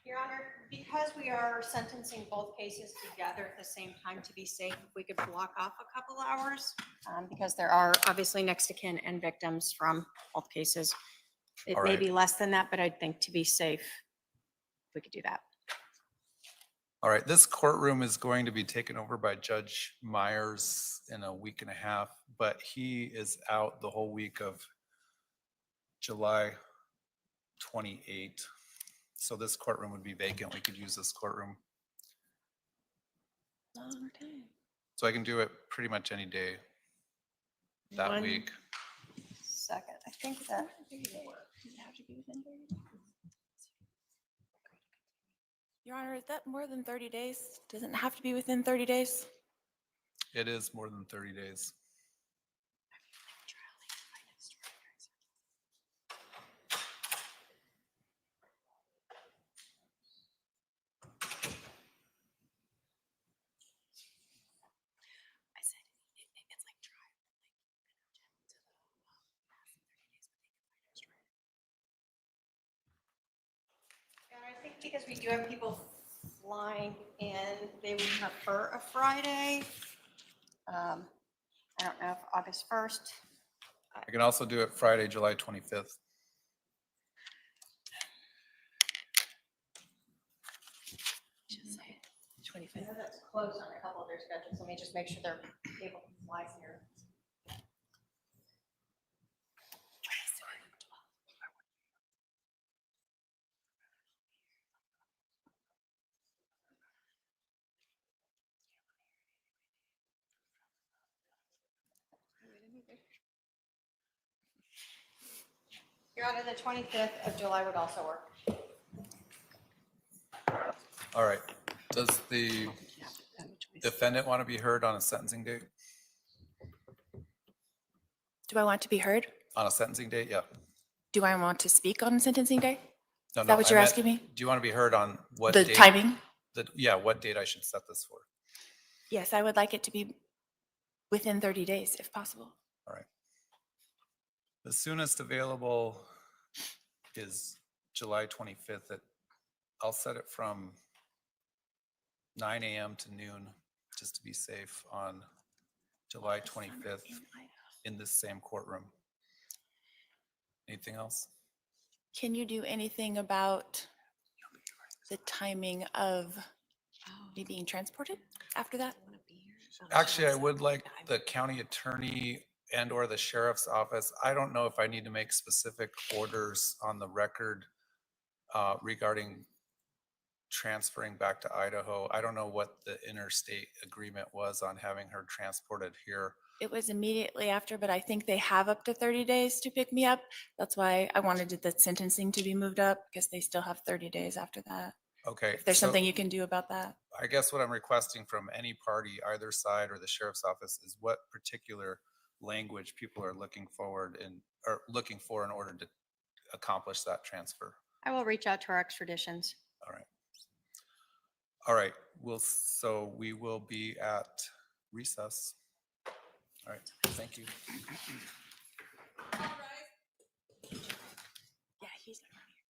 Your Honor, because we are sentencing both cases together at the same time to be safe, if we could block off a couple hours, because there are obviously next of kin and victims from both cases. It
All
may
right.
be less than that, but I think to be safe, we could do that.
All right, this courtroom is going to be taken over by Judge Myers in a week and a half, but he is out the whole week of July 28. So this courtroom would be vacant. We could use this courtroom. So I can do it pretty much any day that
1
week.
second, I think that.
Your Honor, is that more than 30 days? Doesn't it have to be within 30 days?
It is more than 30 days.
because we do have people flying in, they would prefer a Friday. I don't know if August 1st.
I can also do it Friday, July 25th.
I know that's close on a couple of their schedules. Let me just make sure they're able to fly here. Your Honor, the 25th of July would also work.
All right. Does the defendant want to be heard on a sentencing date?
Do I want to be heard?
On a sentencing date, yeah.
Do I want to speak on sentencing day?
No,
Is that what
I
you're
meant,
asking me?
Do you want to be heard on what
The
date?
timing?
Yeah, what date I should set this for?
Yes, I would like it to be within 30 days if possible.
All right. The soonest available is July 25th. I'll set it from 9 a.m. to noon, just to be safe, on July 25th in this same courtroom. Anything else?
Can you do anything about the timing of me being transported after that?
Actually, I would like the county attorney and or the sheriff's office. I don't know if I need to make specific orders on the record regarding transferring back to Idaho. I don't know what the interstate agreement was on having her transported here.
It was immediately after, but I think they have up to 30 days to pick me up. That's why I wanted the sentencing to be moved up, because they still have 30 days after that.
Okay.
If there's
so
something you can do about that.
I guess what I'm requesting from any party, either side or the sheriff's office, is what particular language people are looking for in order to accomplish that transfer.
I will reach out to our extraditions.
All right. All right. So we will be at recess. All right. Thank you.
Yeah, he's not here.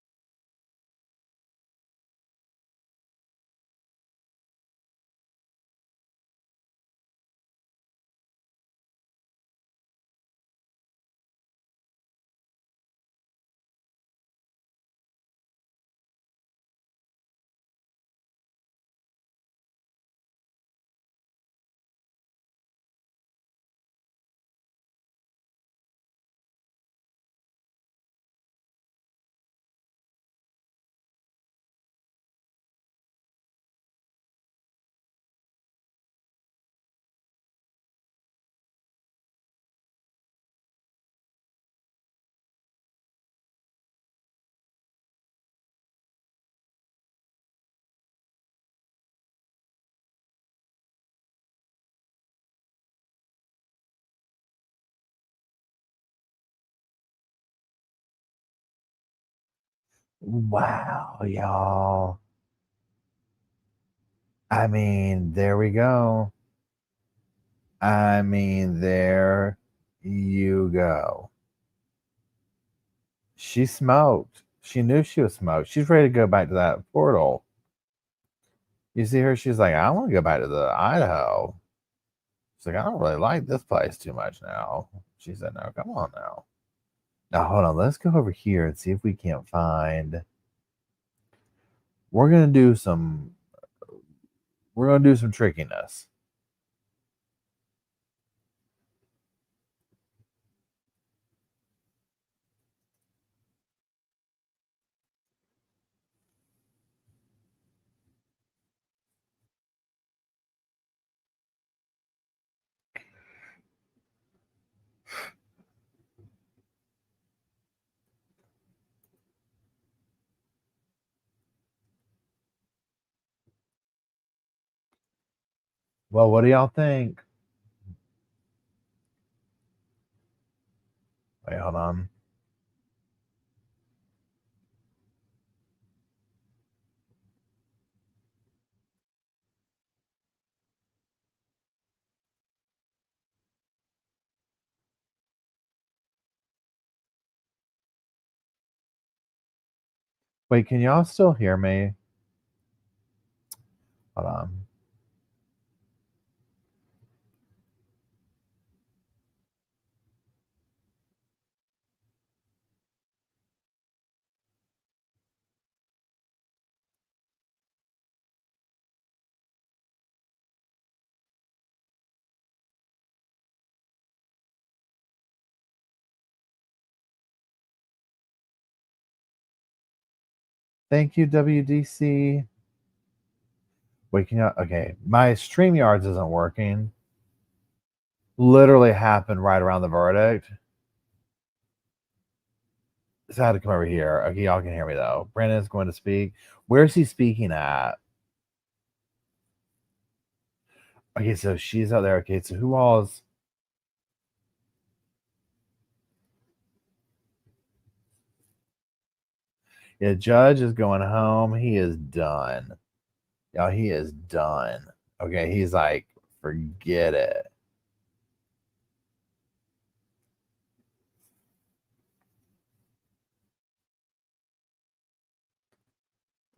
Wow, y'all. I mean, there we go. I mean, there you go. She smoked. She knew she was smoked. She's ready to go back to that portal. You see her? She's like, I want to go back to the Idaho. She's like, I don't really like this place too much now. She said, no, come on now. Now, hold on. Let's go over here and see if we can't find. We're going to do some trickiness. Well, what do y'all think? Wait, hold on. Wait, can y'all still hear me? Hold on. Thank you, WDC. Waking up. Okay, my StreamYards isn't working. Literally happened right around the verdict. So I had to come over here. Okay, y'all can hear me though. Brandon's going to speak. Where's he speaking at? Okay, so she's out there. Okay, so who all's... Yeah, judge is going home. He is done. Y'all, he is done. Okay, he's like, forget it.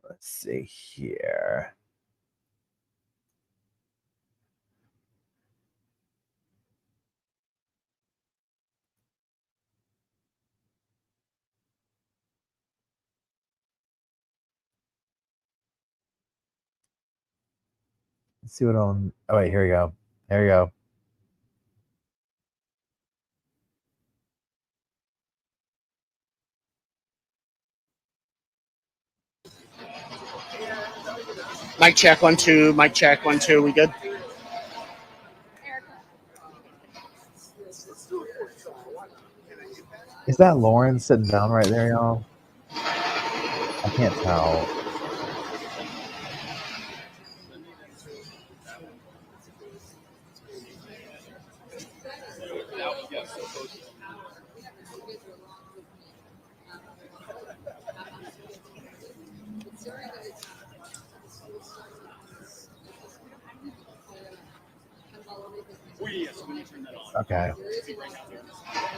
Let's see here. Let's see what on... Oh, wait, here we go. There you go.
Mic check, 1, 2. Mic check, 1, 2. We good?
Is that Lauren sitting down right there, y'all? I can't tell. Okay.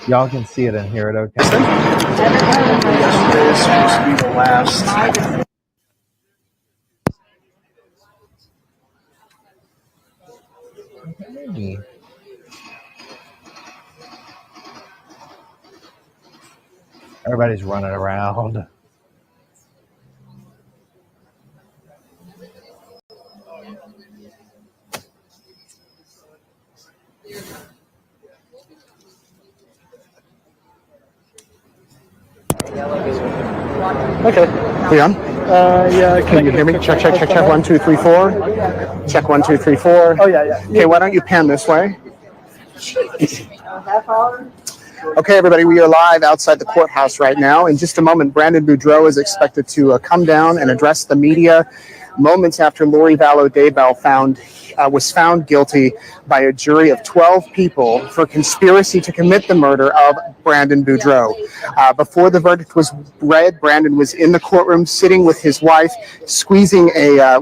Y'all can see it and hear it, okay?
Yesterday is supposed to be the last.
Hey. Everybody's running around.
Okay, we on? Yeah. Can you hear me? Check, check, check, check. 1, 2, 3, 4. Check 1, 2, 3, 4. Oh yeah. Okay, why don't you pan this way? Okay, everybody, we are live outside the courthouse right now. In just a moment, Brandon Boudreaux is expected to come down and address the media moments after Lori Vallow Daybell was found guilty by a jury of 12 people for conspiracy to commit the murder of Brandon Boudreaux. Before the verdict was read, Brandon was in the courtroom sitting with his wife, squeezing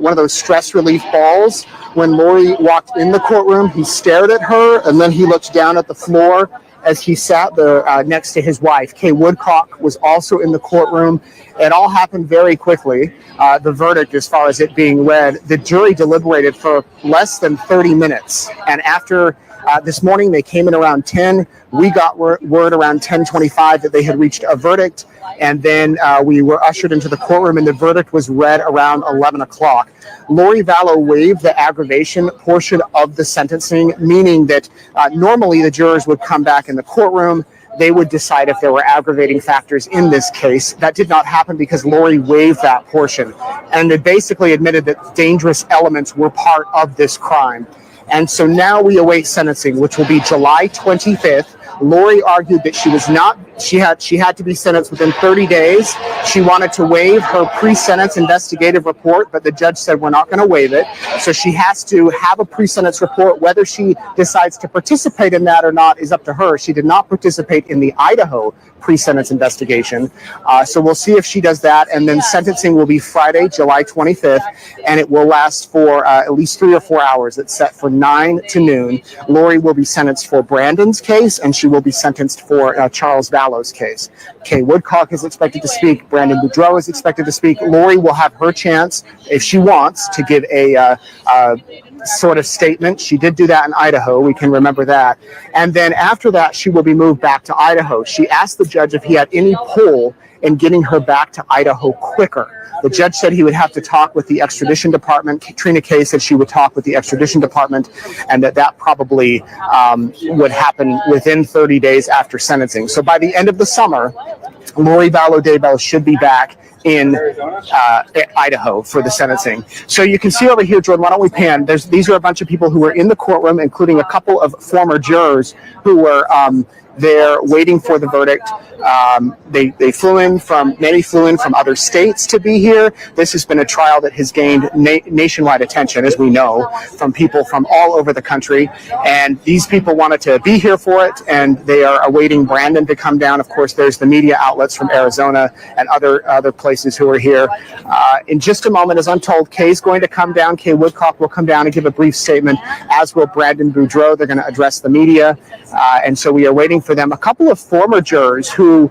one of those stress relief balls. When Lori walked in the courtroom, he stared at her, and then he looked down at the floor as he sat there next to his wife. Kay Woodcock was also in the courtroom. It all happened very quickly. The verdict, as far as it being read, the jury deliberated for less than 30 minutes. And after this morning, they came in around 10. We got word around 10:25 that they had reached a verdict. And then we were ushered into the courtroom, and the verdict was read around 11 o'clock. Lori Vallow waived the aggravation portion of the sentencing, meaning that normally the jurors would come back in the courtroom. They would decide if there were aggravating factors in this case. That did not happen because Lori waived that portion. And they basically admitted that dangerous elements were part of this crime. And so now we await sentencing, which will be July 25th. Lori argued that she had to be sentenced within 30 days. She wanted to waive her pre-sentence investigative report, but the judge said we're not going to waive it. So she has to have a pre-sentence report. Whether she decides to participate in that or not is up to her. She did not participate in the Idaho pre-sentence investigation. So we'll see if she does that. And then sentencing will be Friday, July 25th, and it will last for at least 3 or 4 hours. It's set for 9 to noon. Lori will be sentenced for Brandon's case, and she will be sentenced for Charles Vallow's case. Kay Woodcock is expected to speak. Brandon Boudreaux is expected to speak. Lori will have her chance, if she wants, to give a sort of statement. She did do that in Idaho. We can remember that. And then after that, she will be moved back to Idaho. She asked the judge if he had any pull in getting her back to Idaho quicker. The judge said he would have to talk with the extradition department. Katrina Kay said she would talk with the extradition department, and that probably would happen within 30 days after sentencing. So by the end of the summer, Lori Vallow Daybell should be back in Idaho for the sentencing. So you can see over here, Jordan, why don't we pan? These are a bunch of people who were in the courtroom, including a couple of former jurors who were there waiting for the verdict. They flew in from, many flew in from other states to be here. This has been a trial that has gained nationwide attention, as we know, from people from all over the country. And these people wanted to be here for it, and they are awaiting Brandon to come down. Of course, there's the media outlets from Arizona and other places who are here. In just a moment, as I'm told, Kay's going to come down. Kay Woodcock will come down and give a brief statement, as will Brandon Boudreaux. They're going to address the media. And so we are waiting for them. A couple of former jurors who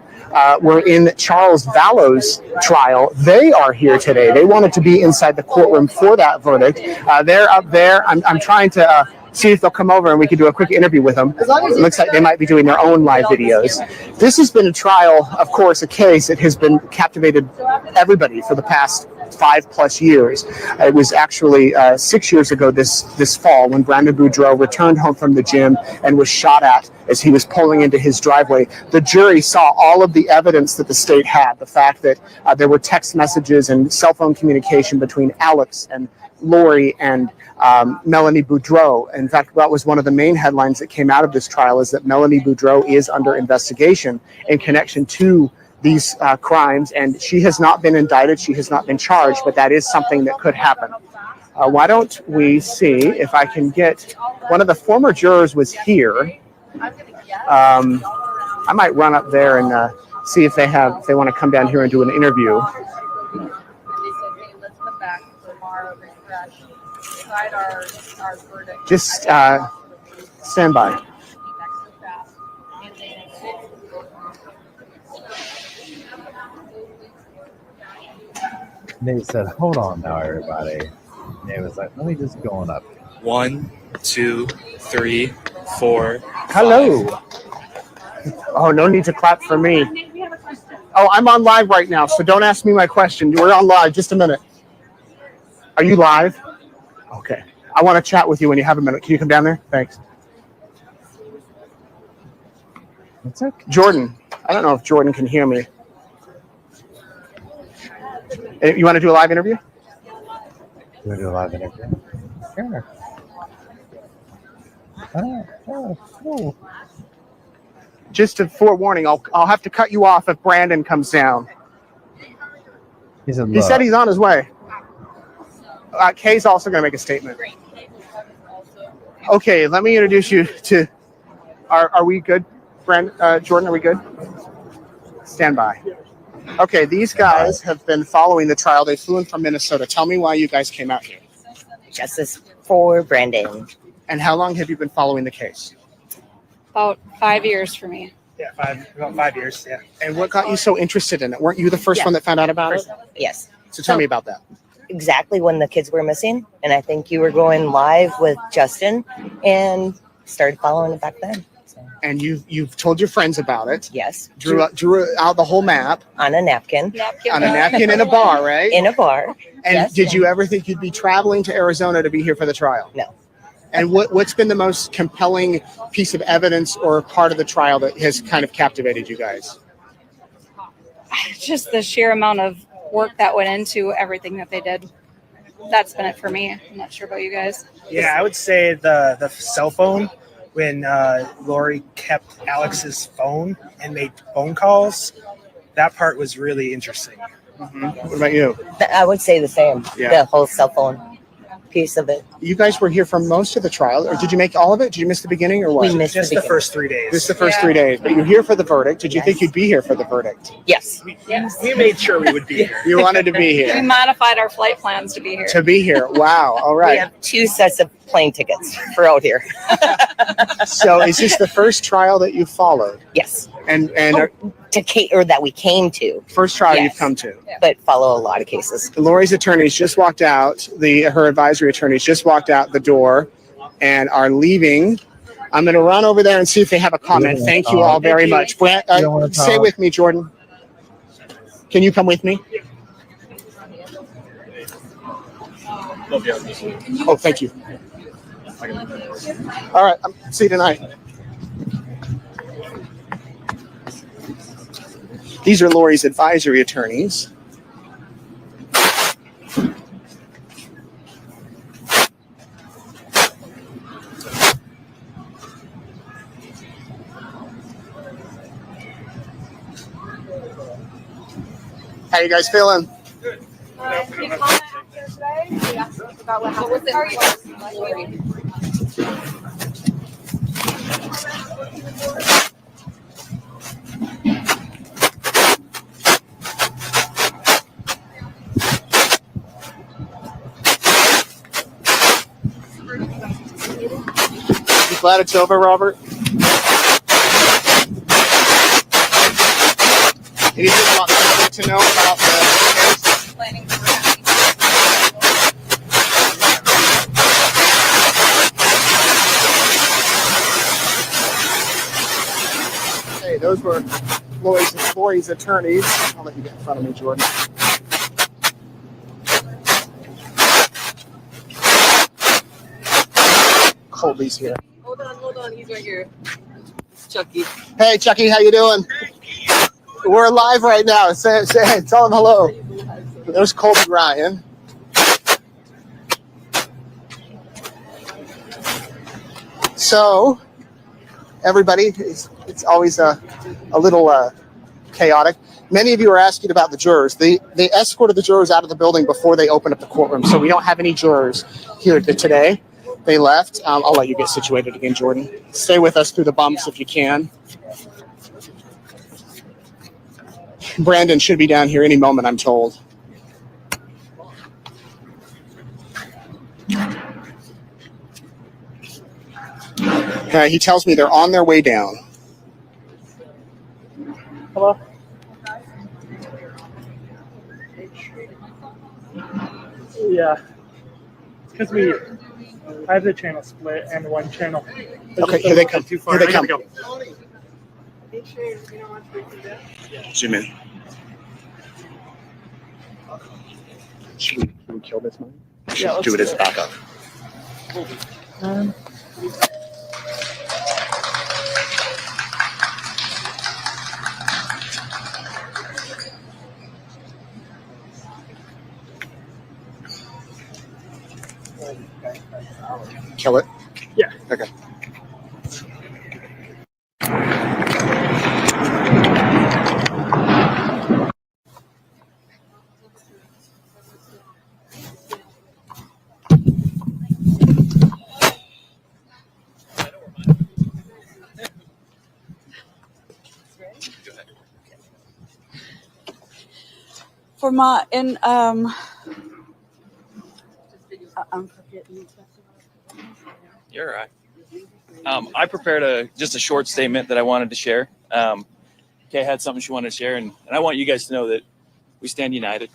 were in Charles Vallow's trial, they are here today. They wanted to be inside the courtroom for that verdict. They're up there. I'm trying to see if they'll come over and we can do a quick interview with them. It looks like they might be doing their own live videos. This has been a trial, of course, a case that has been captivated everybody for the past 5+ years. It was actually 6 years ago this fall when Brandon Boudreaux returned home from the gym and was shot at as he was pulling into his driveway. The jury saw all of the evidence that the state had, the fact that there were text messages and cell phone communication between Alex and Lori and Melanie Boudreaux. In fact, that was one of the main headlines that came out of this trial, is that Melanie Boudreaux is under investigation in connection to these crimes, and she has not been indicted, she has not been charged, but that is something that could happen. Why don't we see if I can get one of the former jurors was here. I might run up there and see if they want to come down here and do an interview. Just stand by.
Nate said, hold on now, everybody. Nate was like, let me just go on up.
1, 2, 3, 4.
Hello. Oh, no need to clap for me. Oh, I'm on live right now, so don't ask me my question. We're on live. Just a minute. Are you live? Okay. I want to chat with you when you have a minute. Can you come down there? Thanks.
It's okay.
Jordan. I don't know if Jordan can hear me. You want to do a live interview?
You want to do a live interview? Sure. Cool.
Just a forewarning, I'll have to cut you off if Brandon comes down.
He said,
He said he's on his way. Kay's also going to make a statement. Okay, let me introduce you to. Are we good, Jordan? Are we good? Stand by. Okay, these guys have been following the trial. They flew in from Minnesota. Tell me why you guys came out here.
Justice for Brandon.
And how long have you been following the case?
About 5 years for me.
Yeah, about 5 years, yeah.
And what got you so interested in it? Weren't you the first one that found out about it?
Yes.
So tell me about that.
Exactly when the kids were missing. And I think you were going live with Justin and started following it back then. So,
And you've told your friends about it.
yes.
Drew out the whole map
On a napkin.
on a napkin in a bar, right?
In a bar.
And
yes.
did you ever think you'd be traveling to Arizona to be here for the trial?
No.
And what's been the most compelling piece of evidence or part of the trial that has kind of captivated you guys?
Just the sheer amount of work that went into everything that they did. That's been it for me. I'm not sure about you guys.
Yeah, I would say the cell phone, when Lori kept Alex's phone and made phone calls, that part was really interesting.
Mm-hmm. What about you?
I would say the same.
Yeah.
The whole cell phone. piece of it.
You guys were here for most of the trial, or did you make all of it? Did you miss the beginning or what?
We missed
Just
the
the
beginning.
first 3 days.
This is the first 3 days, but you're here for the verdict. Did you think you'd be here for the verdict?
Yes.
We made sure we would be here.
You wanted to be
We
here.
modified our flight plans to be here.
To be here. Wow. All
We
right.
have 2 sets of plane tickets for out here.
So is this the first trial that you followed?
Yes.
And
Or that we came to,
first trial
Yes.
you've come to?
but follow a lot of cases.
Lori's attorneys just walked out. Her advisory attorneys just walked out the door and are leaving. I'm going to run over there and see if they have a comment. Thank you all very much. Brent,
You don't wanna
stay
talk?
with me, Jordan. Can you come with me? Oh, thank you. All right. See you tonight. These are Lori's advisory attorneys. How you guys feeling? You glad it's over, Robert? Anything to know about the Hey, those were Lori's attorneys. I'll let you get in front of me, Jordan. Colby's here.
Hold on, he's right here. It's Chucky.
Hey, Chucky, how you doing? We're live right now. Tell him hello. There's Colby Ryan. So, everybody, it's always a little chaotic. Many of you are asking about the jurors. They escorted the jurors out of the building before they opened up the courtroom, so we don't have any jurors here today. They left. I'll let you get situated again, Jordan. Stay with us through the bumps if you can. Brandon should be down here any moment, I'm told. He tells me they're on their way down.
Hello? Yeah. Because I have the channel split and one channel.
Okay, here they come.
Too far.
Here they
I gotta
come.
go.
Zoom in. Should we kill this man?
Yeah, let's
do it as backup. Kill it?
Yeah.
Okay.
For my, I'm forgetting.
You're all right. I prepared just a short statement that I wanted to share. Kay had something she wanted to share, and I want you guys to know that we stand united.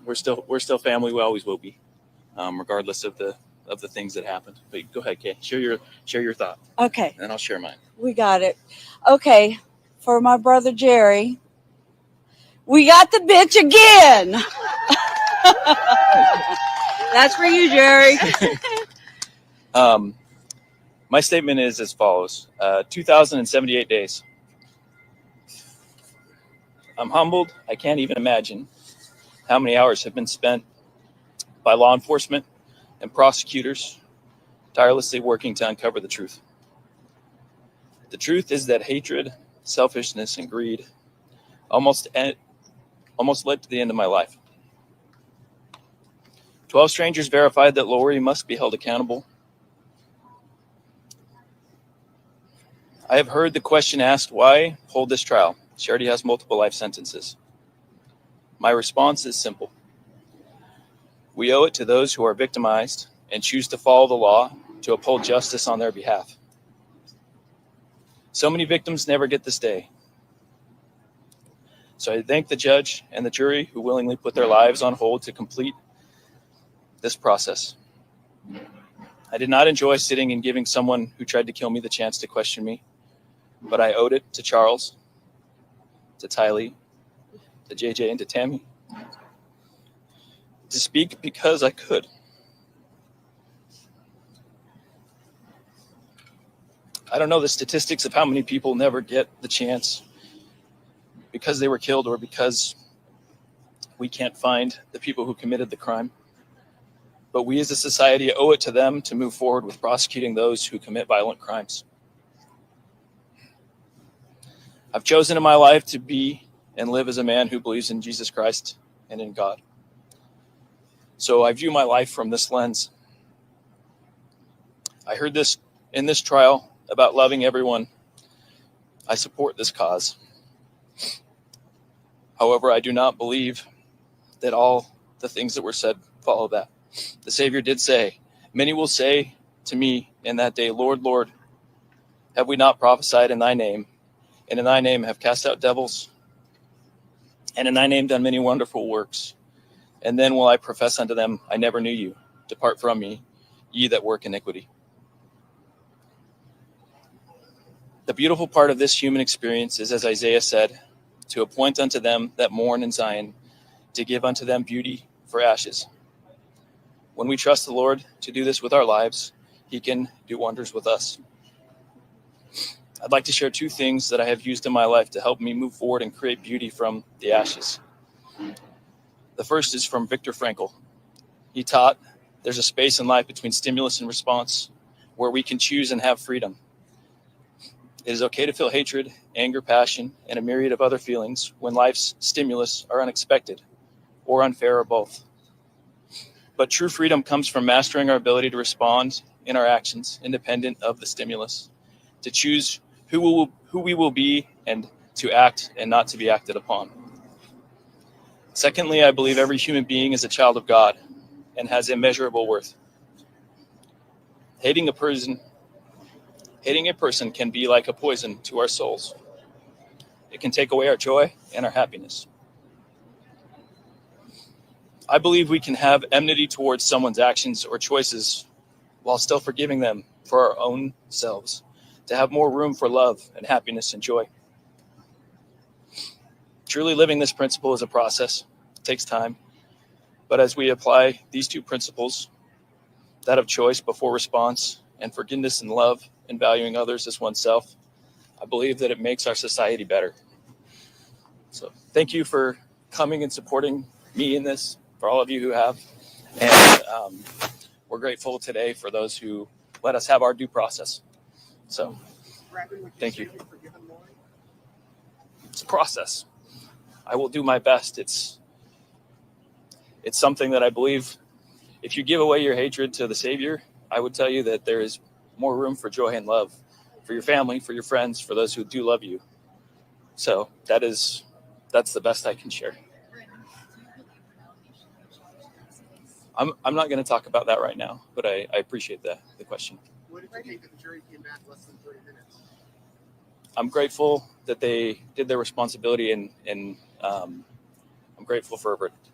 We're still family. We always will be, regardless of the things that happened. But go ahead, Kay. Share your thought.
Okay,
And I'll share mine.
we got it. Okay, for my brother Jerry, we got the bitch again. That's for you, Jerry.
My statement is as follows: 2,078 days. I'm humbled. I can't even imagine how many hours have been spent by law enforcement and prosecutors tirelessly working to uncover the truth. The truth is that hatred, selfishness, and greed almost led to the end of my life. 12 strangers verified that Lori must be held accountable. I have heard the question asked, why hold this trial? She already has multiple life sentences. My response is simple. We owe it to those who are victimized and choose to follow the law to uphold justice on their behalf. So many victims never get this day. So I thank the judge and the jury who willingly put their lives on hold to complete this process. I did not enjoy sitting and giving someone who tried to kill me the chance to question me, but I owed it to Charles, to Tylee, to JJ, and to Tammy to speak because I could. I don't know the statistics of how many people never get the chance because they were killed or because we can't find the people who committed the crime. But we as a society owe it to them to move forward with prosecuting those who commit violent crimes. I've chosen in my life to be and live as a man who believes in Jesus Christ and in God. So I view my life from this lens. I heard this in this trial about loving everyone. I support this cause. However, I do not believe that all the things that were said follow that. The Savior did say, many will say to me in that day, Lord, Lord, have we not prophesied in thy name? And in thy name have cast out devils? And in thy name done many wonderful works? And then will I profess unto them, I never knew you. Depart from me, ye that work iniquity. The beautiful part of this human experience is, as Isaiah said, to appoint unto them that mourn in Zion, to give unto them beauty for ashes. When we trust the Lord to do this with our lives, he can do wonders with us. I'd like to share two things that I have used in my life to help me move forward and create beauty from the ashes. The first is from Viktor Frankl. He taught there's a space in life between stimulus and response where we can choose and have freedom. It is okay to feel hatred, anger, passion, and a myriad of other feelings when life's stimulus are unexpected or unfair or both. But true freedom comes from mastering our ability to respond in our actions, independent of the stimulus, to choose who we will be and to act and not to be acted upon. Secondly, I believe every human being is a child of God and has immeasurable worth. Hating a person can be like a poison to our souls. It can take away our joy and our happiness. I believe we can have enmity towards someone's actions or choices while still forgiving them for our own selves, to have more room for love and happiness and joy. Truly living this principle is a process. It takes time. But as we apply these two principles, that of choice before response and forgiveness and love and valuing others as oneself, I believe that it makes our society better. So thank you for coming and supporting me in this, for all of you who have. And we're grateful today for those who let us have our due process. So thank you. It's a process. I will do my best. It's something that I believe if you give away your hatred to the Savior, I would tell you that there is more room for joy and love for your family, for your friends, for those who do love you. So that's the best I can share. I'm not going to talk about that right now, but I appreciate the question.
What did you think that the jury came back less than 30 minutes?
I'm grateful that they did their responsibility, and I'm grateful for a verdict.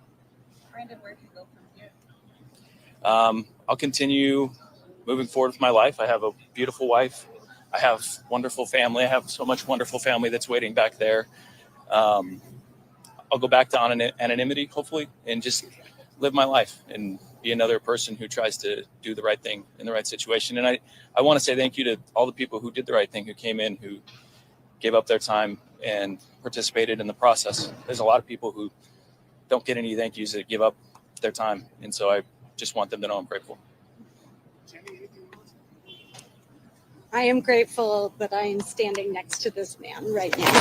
Brandon, where do you go from here?
I'll continue moving forward with my life. I have a beautiful wife. I have wonderful family. I have so much wonderful family that's waiting back there. I'll go back to anonymity, hopefully, and just live my life and be another person who tries to do the right thing in the right situation. And I want to say thank you to all the people who did the right thing, who came in, who gave up their time and participated in the process. There's a lot of people who don't get any thank yous that give up their time. And so I just want them to know I'm grateful.
I am grateful that I am standing next to this man right now.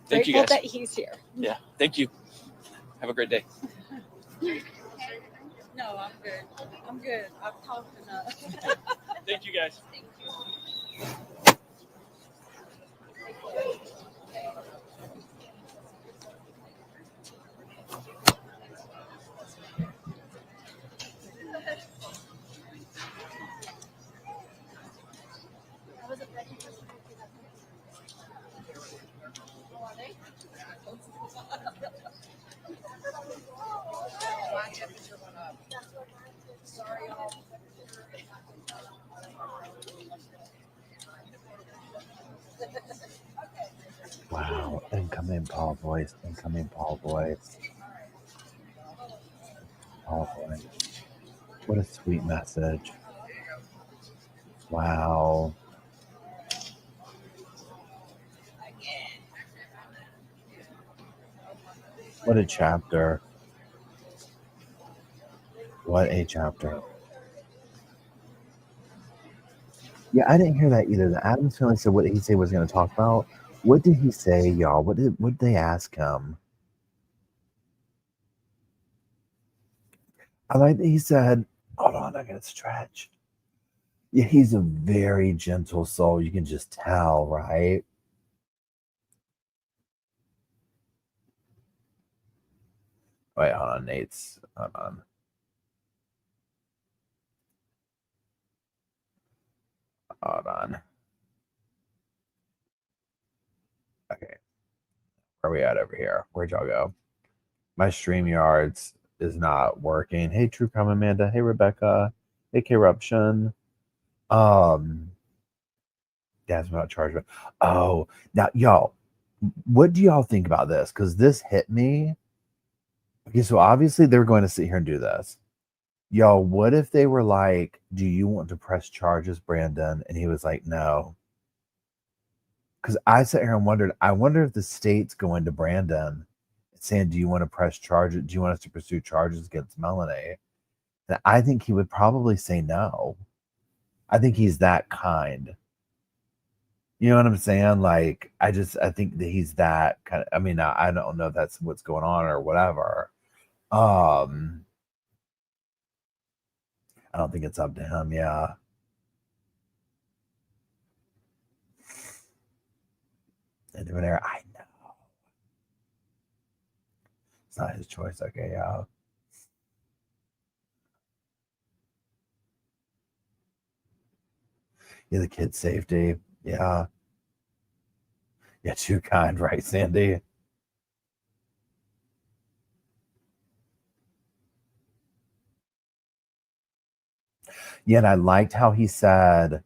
Thank you,
Grateful
guys.
that he's here.
Yeah, thank you. Have a great day.
No, I'm good. I'm good. I've talked enough.
Thank you, guys.
Wow. Incoming Paul voice. Incoming Paul voice. Paul voice. What a sweet message. Wow. What a chapter. What a chapter. Yeah, I didn't hear that either. The Adams family said what he said was going to talk about. What did he say, y'all? What did they ask him? I like that he said, hold on, I gotta stretch. Yeah, he's a very gentle soul. You can just tell, right? Wait, hold on, Nate's. Hold on. Hold on. Okay. Where are we at over here? Where'd y'all go? My StreamYards is not working. Hey, True Crime Amanda. Hey, Rebecca. Hey, K-Ruption. Dad's about charged. Oh, now, y'all, what do y'all think about this? Because this hit me. Okay, so obviously they were going to sit here and do this. Y'all, what if they were like, do you want to press charges, Brandon? And he was like, no. Because I sat here and wondered, I wonder if the state's going to Brandon saying, do you want to press charges? Do you want us to pursue charges against Melanie? And I think he would probably say no. I think he's that kind. You know what I'm saying? Like, I think that he's that kind of, I mean, I don't know if that's what's going on or whatever. I don't think it's up to him. Yeah. And there, I know. It's not his choice. Okay. Yeah. Yeah. The kid's safety. Yeah. Yeah. Too kind. Right, Sandy? Yeah. And I liked how he said,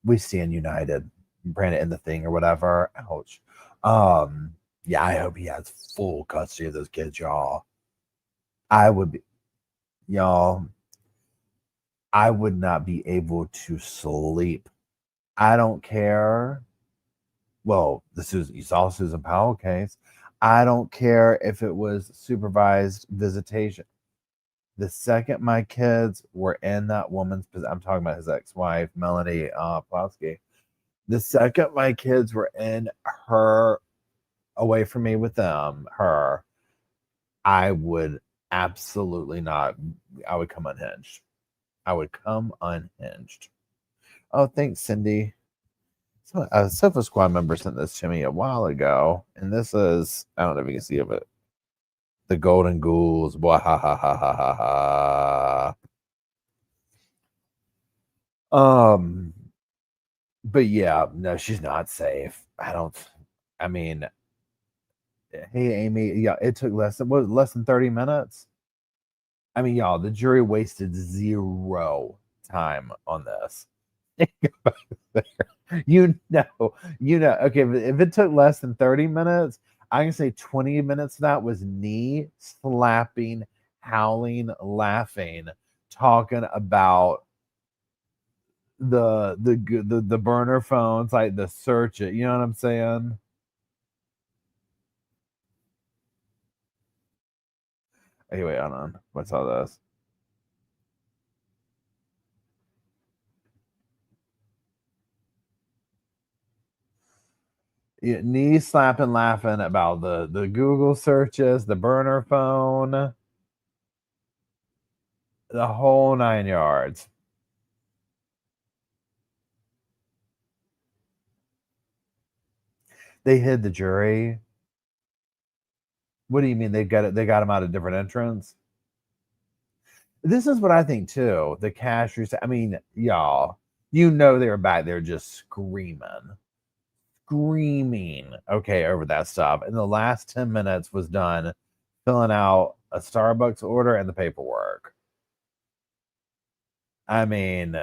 we stand united, Brandon, in the thing or whatever. Ouch. Yeah, I hope he has full custody of those kids, y'all. I would be, y'all, I would not be able to sleep. I don't care. Well, you saw Susan Powell case. I don't care if it was supervised visitation. The second my kids were in that woman's, I'm talking about his ex-wife, Melanie Plowski. The second my kids were in her, away from me with her, I would absolutely not. I would come unhinged. I would come unhinged. Oh, thanks, Cindy. So a Sofa Squad member sent this to me a while ago, and this is, I don't know if you can see it, but the Golden Ghouls. Blah, ha, ha, ha, ha, ha, ha. But yeah, no, she's not safe. I mean, hey, Amy, yeah, it took less than 30 minutes? I mean, y'all, the jury wasted 0 time on this. You know. Okay, but if it took less than 30 minutes, I can say 20 minutes of that was knee slapping, howling, laughing, talking about the burner phones, like the search it. You know what I'm saying? Anyway, hold on. What's all this? Yeah, knee slapping, laughing about the Google searches, the burner phone. The whole 9 yards. They hid the jury. What do you mean they got it? They got him out a different entrance? This is what I think too. The cashiers, I mean, y'all, you know they were back there just screaming, okay, over that stuff. And the last 10 minutes was done filling out a Starbucks order and the paperwork. I mean,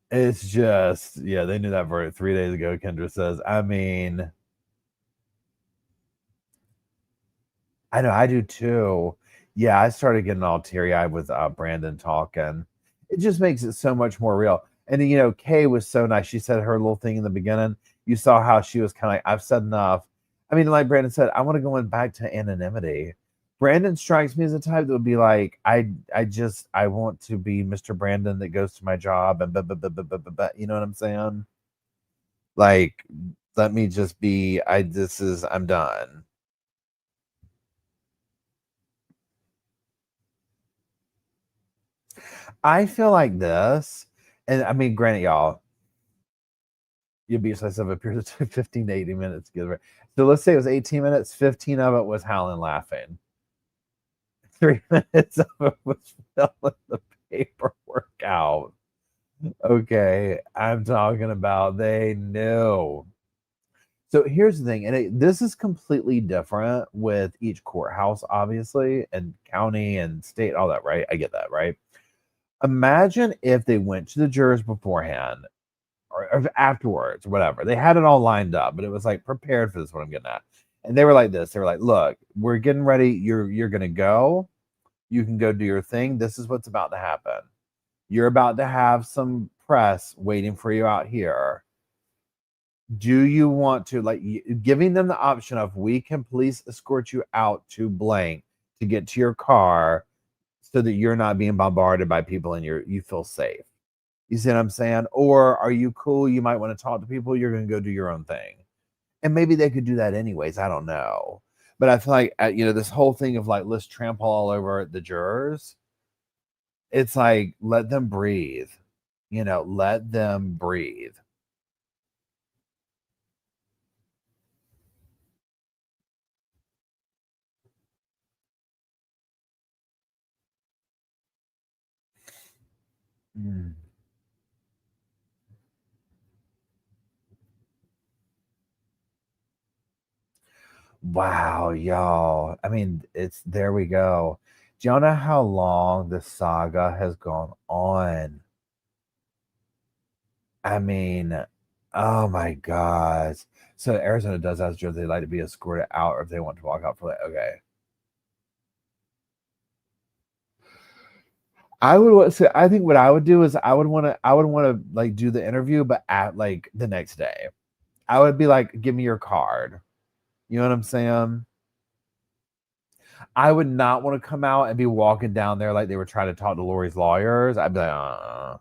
it's just, yeah, they knew that verdict 3 days ago, Kendra says. I mean, I know, I do too. Yeah, I started getting all teary-eyed with Brandon talking. It just makes it so much more real. And you know, Kay was so nice. She said her little thing in the beginning. You saw how she was kind of like, I've said enough. I mean, like Brandon said, I want to go back to anonymity. Brandon strikes me as a type that would be like, I want to be Mr. Brandon that goes to my job and you know what I'm saying? Like, let me just be, I'm done. I feel like this, and I mean, granted, y'all, you'd be yourself up here to 15 to 80 minutes together. So let's say it was 18 minutes, 15 of it was howling laughing. 3 minutes of it was filling the paperwork out. Okay, I'm talking about they knew. So here's the thing, and this is completely different with each courthouse, obviously, and county and state, all that, right? I get that, right? Imagine if they went to the jurors beforehand or afterwards, whatever. They had it all lined up, but it was like prepared for this. What I'm getting at, and they were like this. They were like, "Look, we're getting ready. You're gonna go. You can go do your thing. This is what's about to happen. You're about to have some press waiting for you out here. Do you want to giving them the option of we can police escort you out to blank to get to your car so that you're not being bombarded by people and you feel safe. You see what I'm saying? Or are you cool? You might want to talk to people. You're going to go do your own thing. And maybe they could do that anyways. I don't know. But I feel like, this whole thing of like, let's trample all over the jurors. It's like, let them breathe. Let them breathe. Mm. Wow, y'all. I mean, there we go. Do y'all know how long the saga has gone on? I mean, oh my gosh. So Arizona does ask if they like to be escorted out or if they want to walk out for that. Okay. I think what I would do is I would want to like do the interview, but at like the next day. I would be like, give me your card. You know what I'm saying? I would not want to come out and be walking down there like they were trying to talk to Lori's lawyers. I'd be like,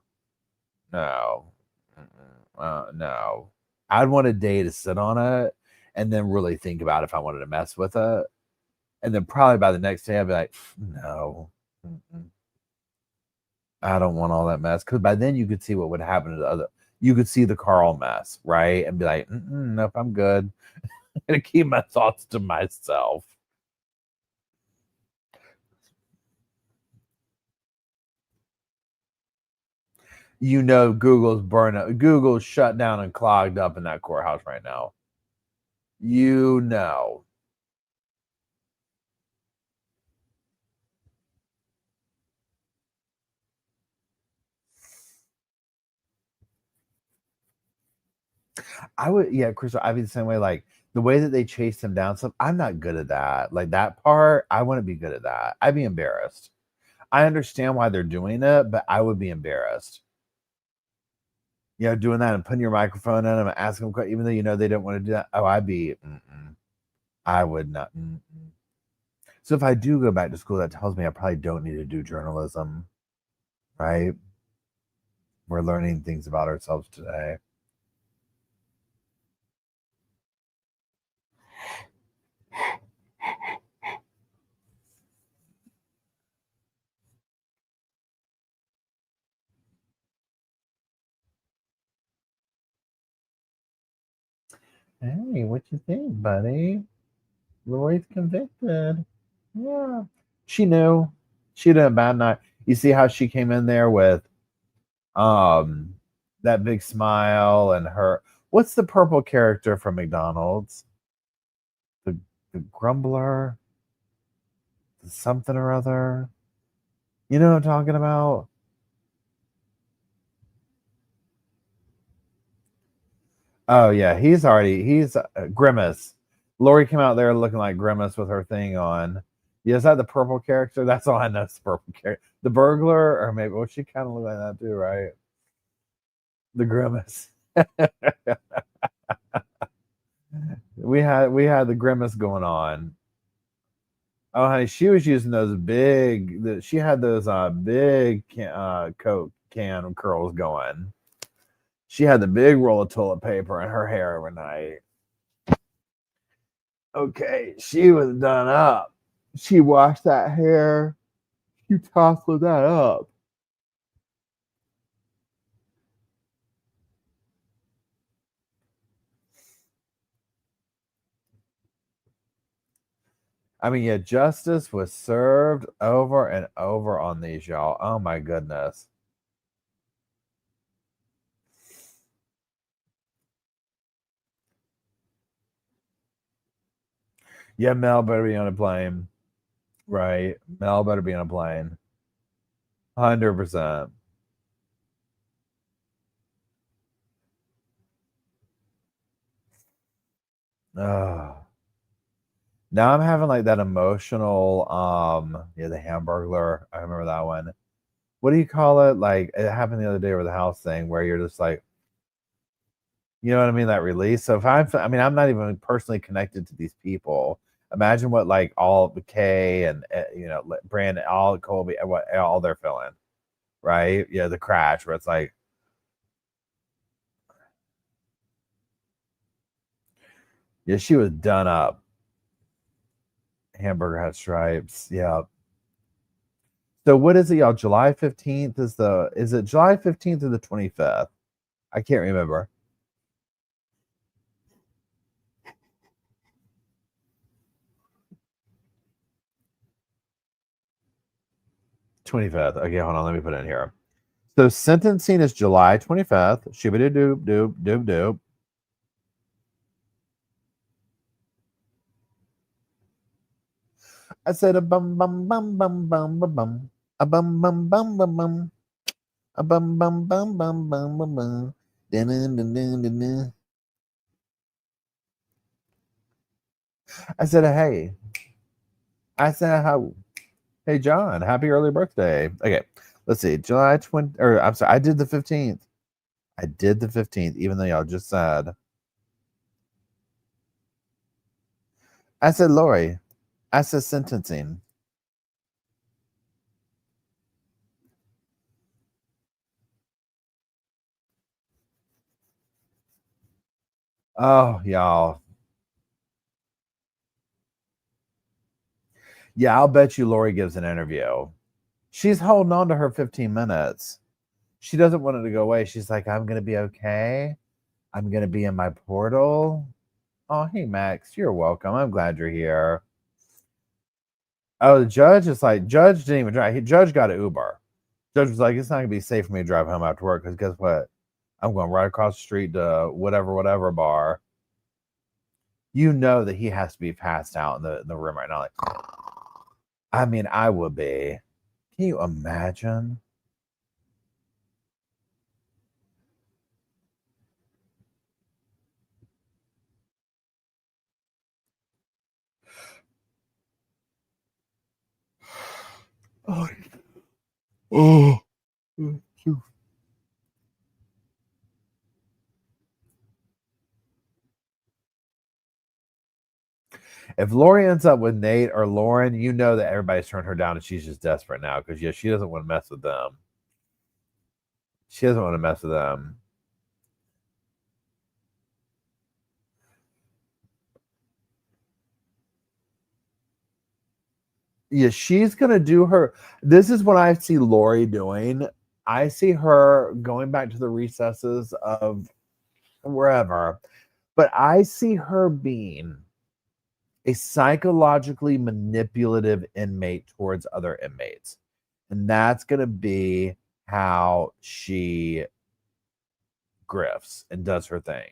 no, no. I'd want a day to sit on it and then really think about if I wanted to mess with it. And then probably by the next day, I'd be like, no, I don't want all that mess. Because by then you could see what would happen to the other. You could see the Carl mess, right? And be like, nope, I'm good. I'm going to keep my thoughts to myself. Google's burn up. Google's shut down and clogged up in that courthouse right now. I would, yeah, Crystal, I'd be the same way. Like the way that they chased him down stuff, I'm not good at that. Like that part, I wouldn't be good at that. I'd be embarrassed. I understand why they're doing it, but I would be embarrassed. Doing that and putting your microphone in them and asking them, even though they don't want to do that. Oh, I would not. So if I do go back to school, that tells me I probably don't need to do journalism, right? We're learning things about ourselves today. Hey, what you think, buddy? Lori's convicted. Yeah. She knew. She had a bad night. You see how she came in there with that big smile and her what's the purple character from McDonald's? The the grumbler, the something or other. You know what I'm talking about? Oh yeah, he's Grimace. Lori came out there looking like Grimace with her thing on. Yeah, is that the purple character? That's all I know is the purple character. The burglar, or maybe well, she kind of looked like that too, right? The Grimace. we had the Grimace going on. Oh, honey, she was using those big. She had those big Coke can curls going. She had the big roll of toilet paper in her hair every night. Okay, she was done up. She washed that hair. She tousled that up. I mean, yeah, justice was served over and over on these, y'all. Oh my goodness. Yeah, Mel better be on a plane. Right. Mel better be on a plane. 100%. Oh. Now I'm having like that emotional, yeah, the Hamburglar. I remember that one. What do you call it? Like it happened the other day with the house thing where you're just like, you know what I mean? That release. So if I mean, I'm not even personally connected to these people. Imagine what like all the Kay and Brandon, all Colby, what all they're feeling, right? Yeah, the crash where it's like, yeah, she was done up. Hamburger had stripes. Yeah. So what is it, y'all? July 15th is it July 15th or the 25th? I can't remember. 25th. Okay, hold on. Let me put it in here. So sentencing is July 25th. Shibbity doop doop doop doop. I said a bum bum bum bum bum bum bum. A bum bum bum bum bum. A bum bum bum bum bum bum bum. Dun, dun, dun, dun, dun, dun. I said hey. I said how. Hey John, happy early birthday. Okay, let's see. July 20 or I'm sorry, I did the 15th. I did the 15th, even though y'all just said. I said Lori. I said sentencing. Oh, y'all. Yeah, I'll bet you Lori gives an interview. She's holding on to her 15 minutes. She doesn't want it to go away. She's like, I'm going to be okay. I'm going to be in my portal. Oh, hey, Max, you're welcome. I'm glad you're here. Oh, the judge is like, Judge didn't even drive. Judge got an Uber. Judge was like, it's not going to be safe for me to drive home after work because guess what? I'm going right across the street to whatever bar. You know that he has to be passed out in the room right now. Like, I mean, I would be. Can you imagine? Oh, oh. If Lori ends up with Nate or Lauren, you know that everybody's turned her down and she's just desperate now because yeah, she doesn't want to mess with them. She doesn't want to mess with them. Yeah, she's gonna do her. This is what I see Lori doing. I see her going back to the recesses of wherever, But I see her being a psychologically manipulative inmate towards other inmates. And that's going to be how she grifts and does her thing.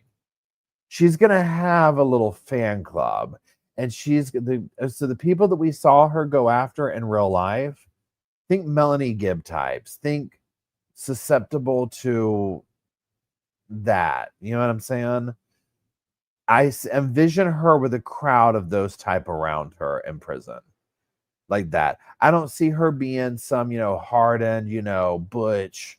She's going to have a little fan club. And so the people that we saw her go after in real life, think Melanie Gibb types, think susceptible to that. You know what I'm saying? I envision her with a crowd of those type around her in prison, like that. I don't see her being some, hardened, butch,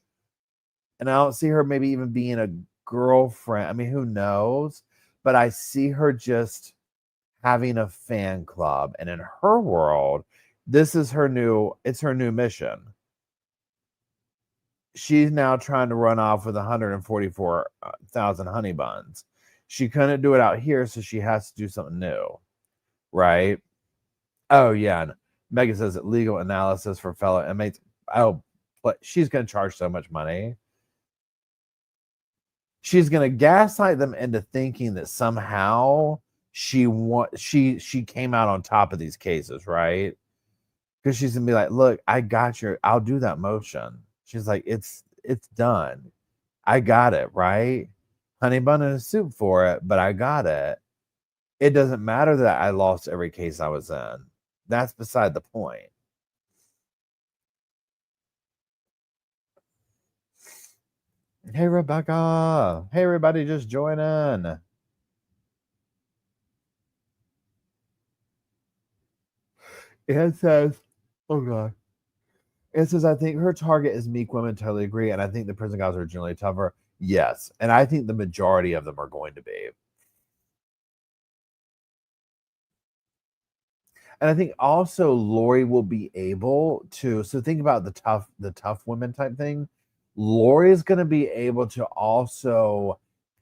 and I don't see her maybe even being a girlfriend. I mean, who knows? But I see her just having a fan club, and in her world, this is her new mission. She's now trying to run off with 144,000 honey buns. She couldn't do it out here, so she has to do something new, right? Oh, yeah. And Megan says that legal analysis for fellow inmates. Oh, but she's going to charge so much money. She's going to gaslight them into thinking that somehow she came out on top of these cases, right? Because she's going to be like, look, I got I'll do that motion. She's like, it's done. I got it, right? Honey bun and a soup for it, but I got it. It doesn't matter that I lost every case I was in. That's beside the point. Hey, Rebecca. Hey, everybody, just join in. It says, oh, God. It says, I think her target is meek women. Totally agree. And I think the prison guys are generally tougher. Yes. And I think the majority of them are going to be. And I think also Lori will be able to, so think about the tough women type thing. Lori is going to be able to also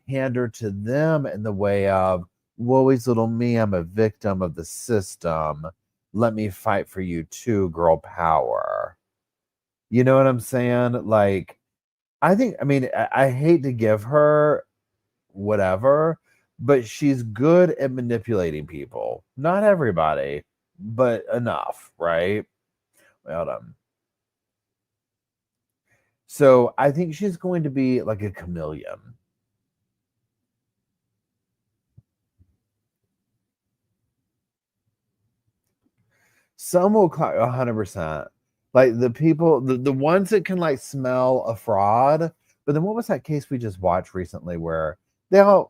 pander to them in the way of, woe's little me, I'm a victim of the system. Let me fight for you too, girl power. You know what I'm saying? Like, I hate to give her whatever, but she's good at manipulating people. Not everybody, but enough, right? Well done. So I think she's going to be like a chameleon. Some will 100%. Like the people, the ones that can like smell a fraud. But then what was that case we just watched recently where the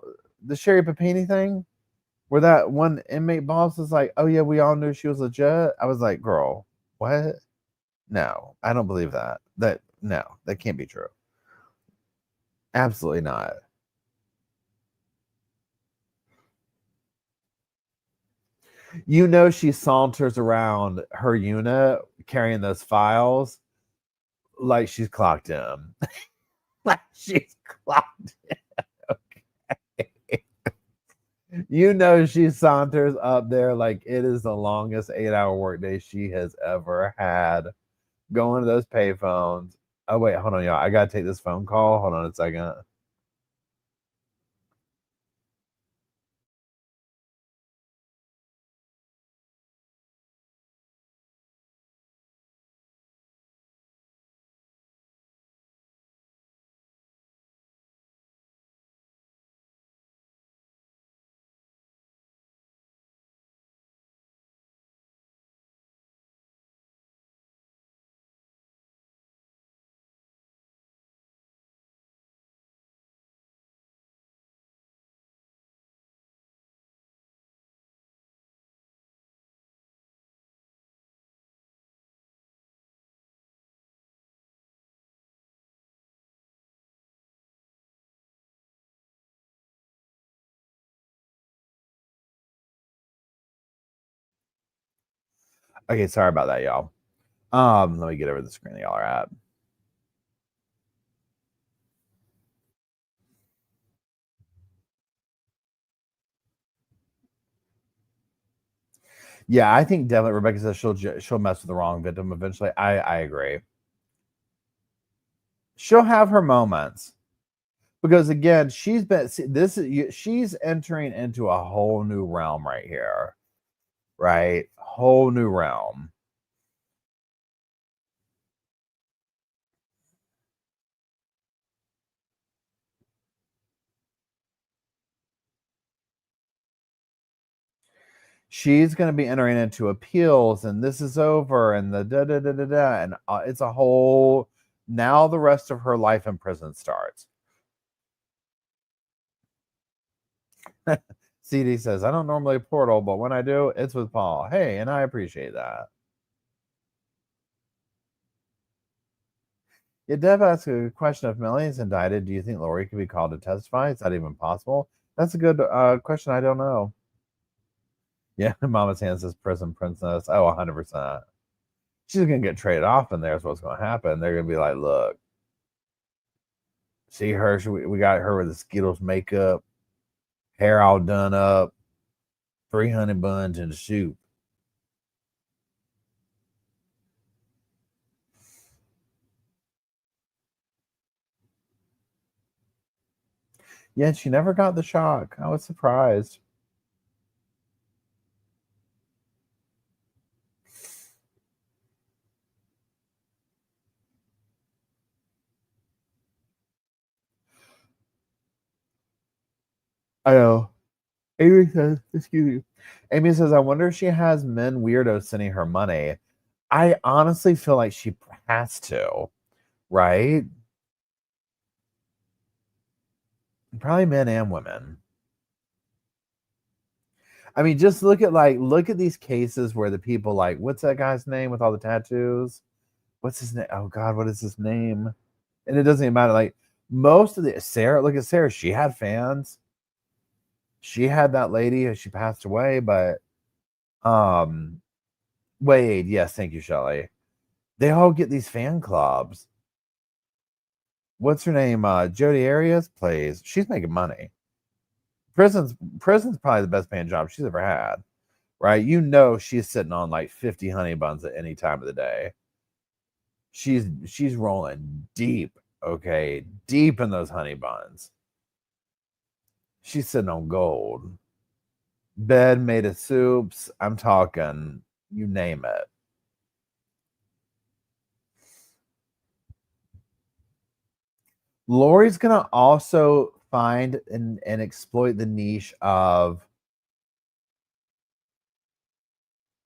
Sherry Papini thing? Where that one inmate boss was like, oh yeah, we all knew she was legit. I was like, girl, what? No, I don't believe that. That can't be true. Absolutely not. She saunters around her unit carrying those files like she's clocked in. Like she's clocked in. Okay. She saunters up there like it is the longest 8-hour workday she has ever had. Going to those payphones. Oh, wait, hold on, y'all. I got to take this phone call. Hold on a second. Okay, sorry about that, y'all. Let me get over the screen that y'all are at. Yeah, I think definitely Rebecca says she'll mess with the wrong victim eventually. I agree. She'll have her moments, Because again, she's entering into a whole new realm right here, right? Whole new realm. She's going to be entering into appeals, and this is over, and the da da da da da, and it's a whole. Now the rest of her life in prison starts. CD says, I don't normally portal, but when I do, it's with Paul. Hey, and I appreciate that. Yeah, Dev asked a question. If Melanie's indicted, do you think Lori could be called to testify? Is that even possible? That's a good question. I don't know. Yeah, Mama's hand says prison princess. Oh, 100%. She's going to get traded off, and there's what's going to happen. They're going to be like, look, see her? We got her with the Skittles makeup, hair all done up, 300 buns in the soup. Yeah, she never got the shock. I was surprised. I know. Amy says, excuse me. Amy says, I wonder if she has men weirdos sending her money. I honestly feel like she has to, right? Probably men and women. I mean, just look at these cases where the people like, what's that guy's name with all the tattoos? What's his name? Oh God, what is his name? And it doesn't even matter. Like most of the Sarah, look at Sarah. She had fans. She had that lady as she passed away, but Wade, yes, thank you, Shelley. They all get these fan clubs. What's her name? Jodi Arias plays. She's making money. Prison's probably the best paying job she's ever had, right? You know she's sitting on like 50 honey buns at any time of the day. She's rolling deep, okay, deep in those honey buns. She's sitting on gold. Bed made of soups. I'm talking, you name it. Lori's gonna also find and exploit the niche of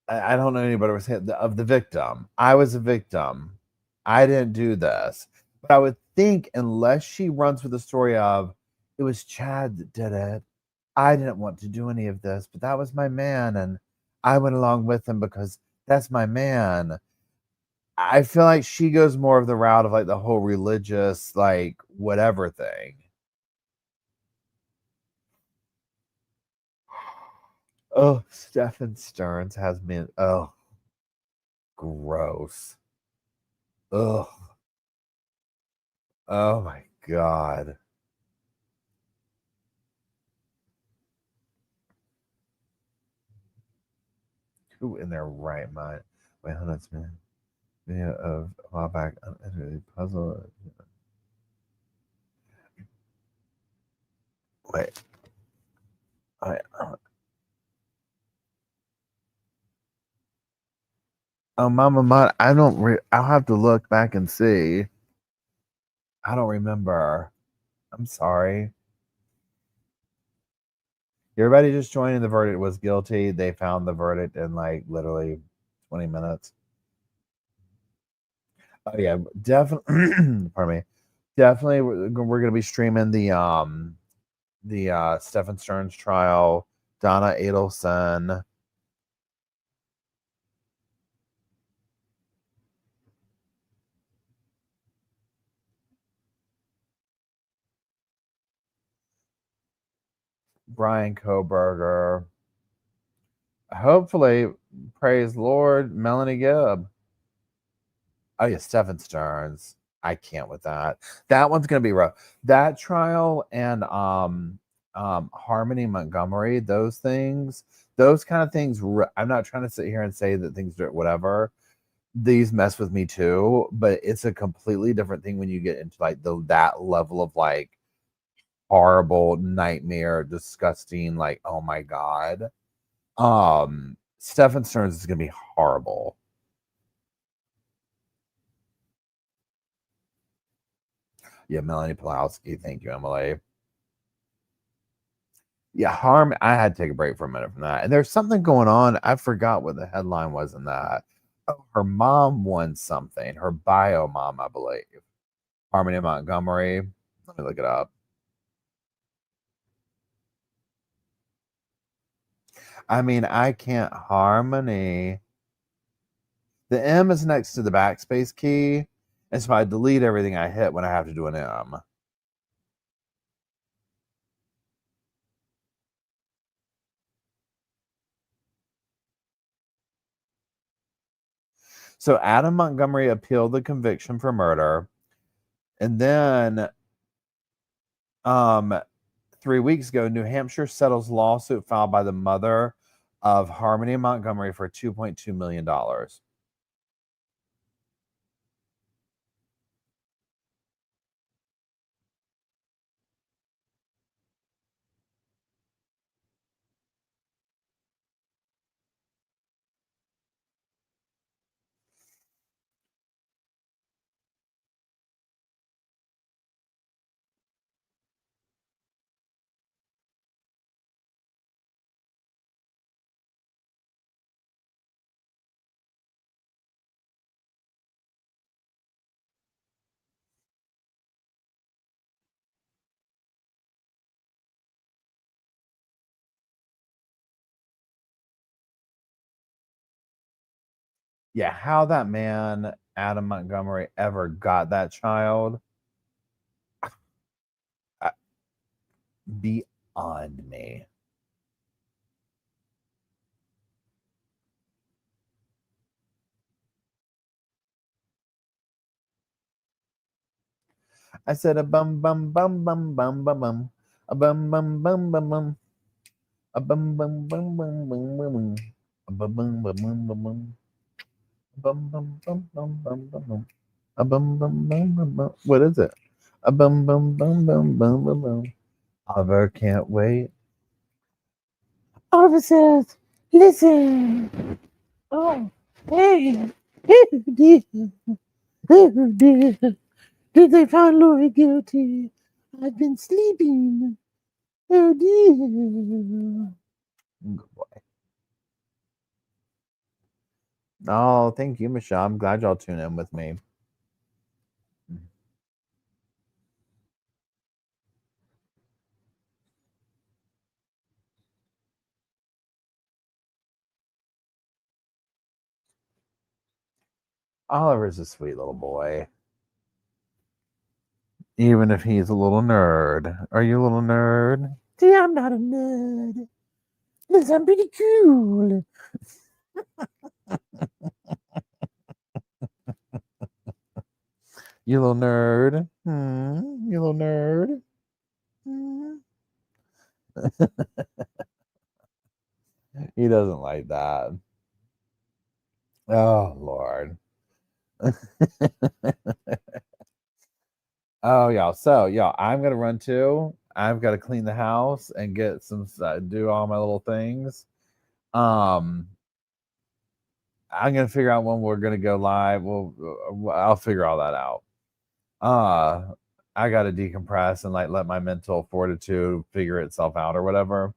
I don't know anybody was saying of the victim. I was a victim. I didn't do this. But I would think unless she runs with the story of it was Chad that did it. I didn't want to do any of this, but that was my man, and I went along with him because that's my man. I feel like she goes more of the route of like the whole religious, like whatever thing. Oh, Stephen Stearns has been gross. Ugh. Oh my God. Who in their right mind? Wait, hold on, it's been video of a while back. Puzzle. Wait. Oh, Mama, I don't. I'll have to look back and see. I don't remember. I'm sorry. Everybody just joining. The verdict was guilty. They found the verdict in like literally 20 minutes. Oh yeah, definitely. Pardon me. Definitely, we're going to be streaming the Stephen Stearns trial. Donna Adelson. Brian Koberger. Hopefully, praise Lord, Melanie Gibb. Oh yeah, Stephen Stearns. I can't with that. That one's gonna be rough. That trial and Harmony Montgomery, those kind of things. I'm not trying to sit here and say that things do whatever. These mess with me too, but it's a completely different thing when you get into like that level of like horrible nightmare, disgusting, like, oh my God. Stefan Stearns is gonna be horrible. Yeah, Melanie Pulowski, thank you, Emily. Yeah, I had to take a break for a minute from that. And there's something going on. I forgot what the headline was in that. Oh, her mom won something. Her bio mom, I believe. Harmony Montgomery. Let me look it up. I mean, I can't Harmony. The M is next to the backspace key. And so I delete everything I hit when I have to do an M. So Adam Montgomery appealed the conviction for murder. And then 3 weeks ago, New Hampshire settles lawsuit filed by the mother of Harmony Montgomery for $2.2 million. Yeah, how that man, Adam Montgomery, ever got that child, beyond me. I said a bum bum bum bum bum bum bum, a bum bum bum bum bum, a bum bum bum bum bum bum bum, a bum bum bum bum bum bum, a bum bum bum bum bum bum bum, a bum bum bum bum bum. What is it? A bum bum bum bum bum bum bum. Oliver can't wait. Oliver says, "Listen, oh, hey, oh dear, oh dear, did they find Lori guilty? I've been sleeping. Oh dear." Good boy. Oh, thank you, Michelle. I'm glad y'all tune in with me. Oliver's a sweet little boy. Even if he's a little nerd. Are you a little nerd? See, I'm not a nerd. Yes, I'm pretty cool. You little nerd. You little nerd. He doesn't like that. Oh, Lord. Oh, y'all. So, y'all, I'm going to run too. I've got to clean the house and get some, do all my little things. I'm going to figure out when we're going to go live. I'll figure all that out. I got to decompress and like let my mental fortitude figure itself out or whatever.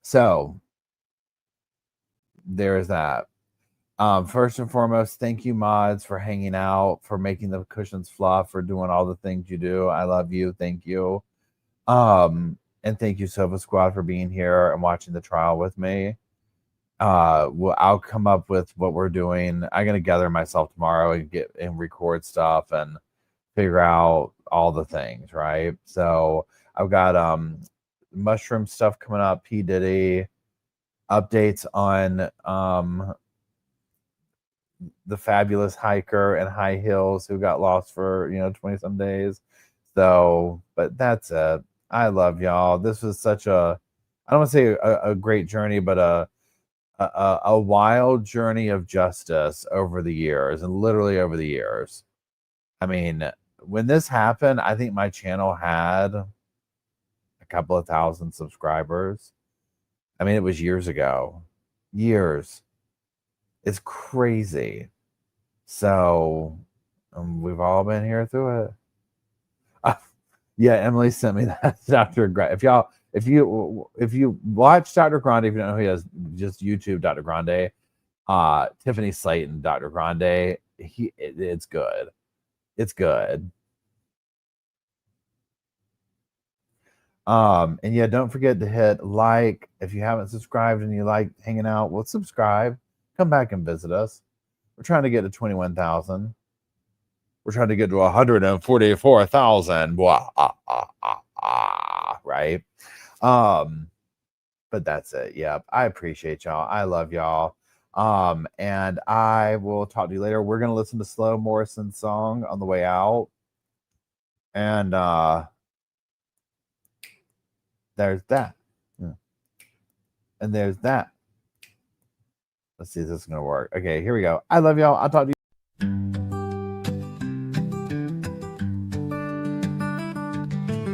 So there's that. First and foremost, thank you, mods, for hanging out, for making the cushions fluff, for doing all the things you do. I love you. Thank you. And thank you, Sofa Squad, for being here and watching the trial with me. I'll come up with what we're doing. I'm gonna gather myself tomorrow and get and record stuff and figure out all the things, right? So I've got mushroom stuff coming up, P. Diddy, updates on the fabulous hiker and high heels who got lost for 20 some days. So, but that's it. I love y'all. This was such a, I don't want to say a great journey, but a wild journey of justice over the years, and literally over the years. I mean, when this happened, I think my channel had a couple of thousand subscribers. I mean, it was years ago. Years. It's crazy. So we've all been here through it. Yeah, Emily sent me that. Dr. Grande. If you watch Dr. Grande, if you don't know who he is, just YouTube Dr. Grande. Tiffany Slayton, Dr. Grande. It's good. It's good. And yeah, don't forget to hit like if you haven't subscribed and you like hanging out. Well, subscribe. Come back and visit us. We're trying to get to 21,000. We're trying to get to 144,000. Right? But that's it. Yep. I appreciate y'all. I love y'all. And I will talk to you later. We're gonna listen to Slow Morrison's song on the way out. And there's that. Yeah. And there's that. Let's see if this is gonna work. Okay, here we go. I love y'all. I'll talk to you.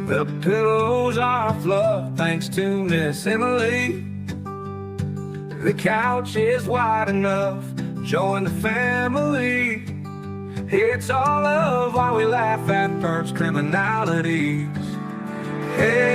The pillows are fluff thanks to Miss Emily. The couch is wide enough. Join the family. It's all love while we laugh at first criminalities. Hey,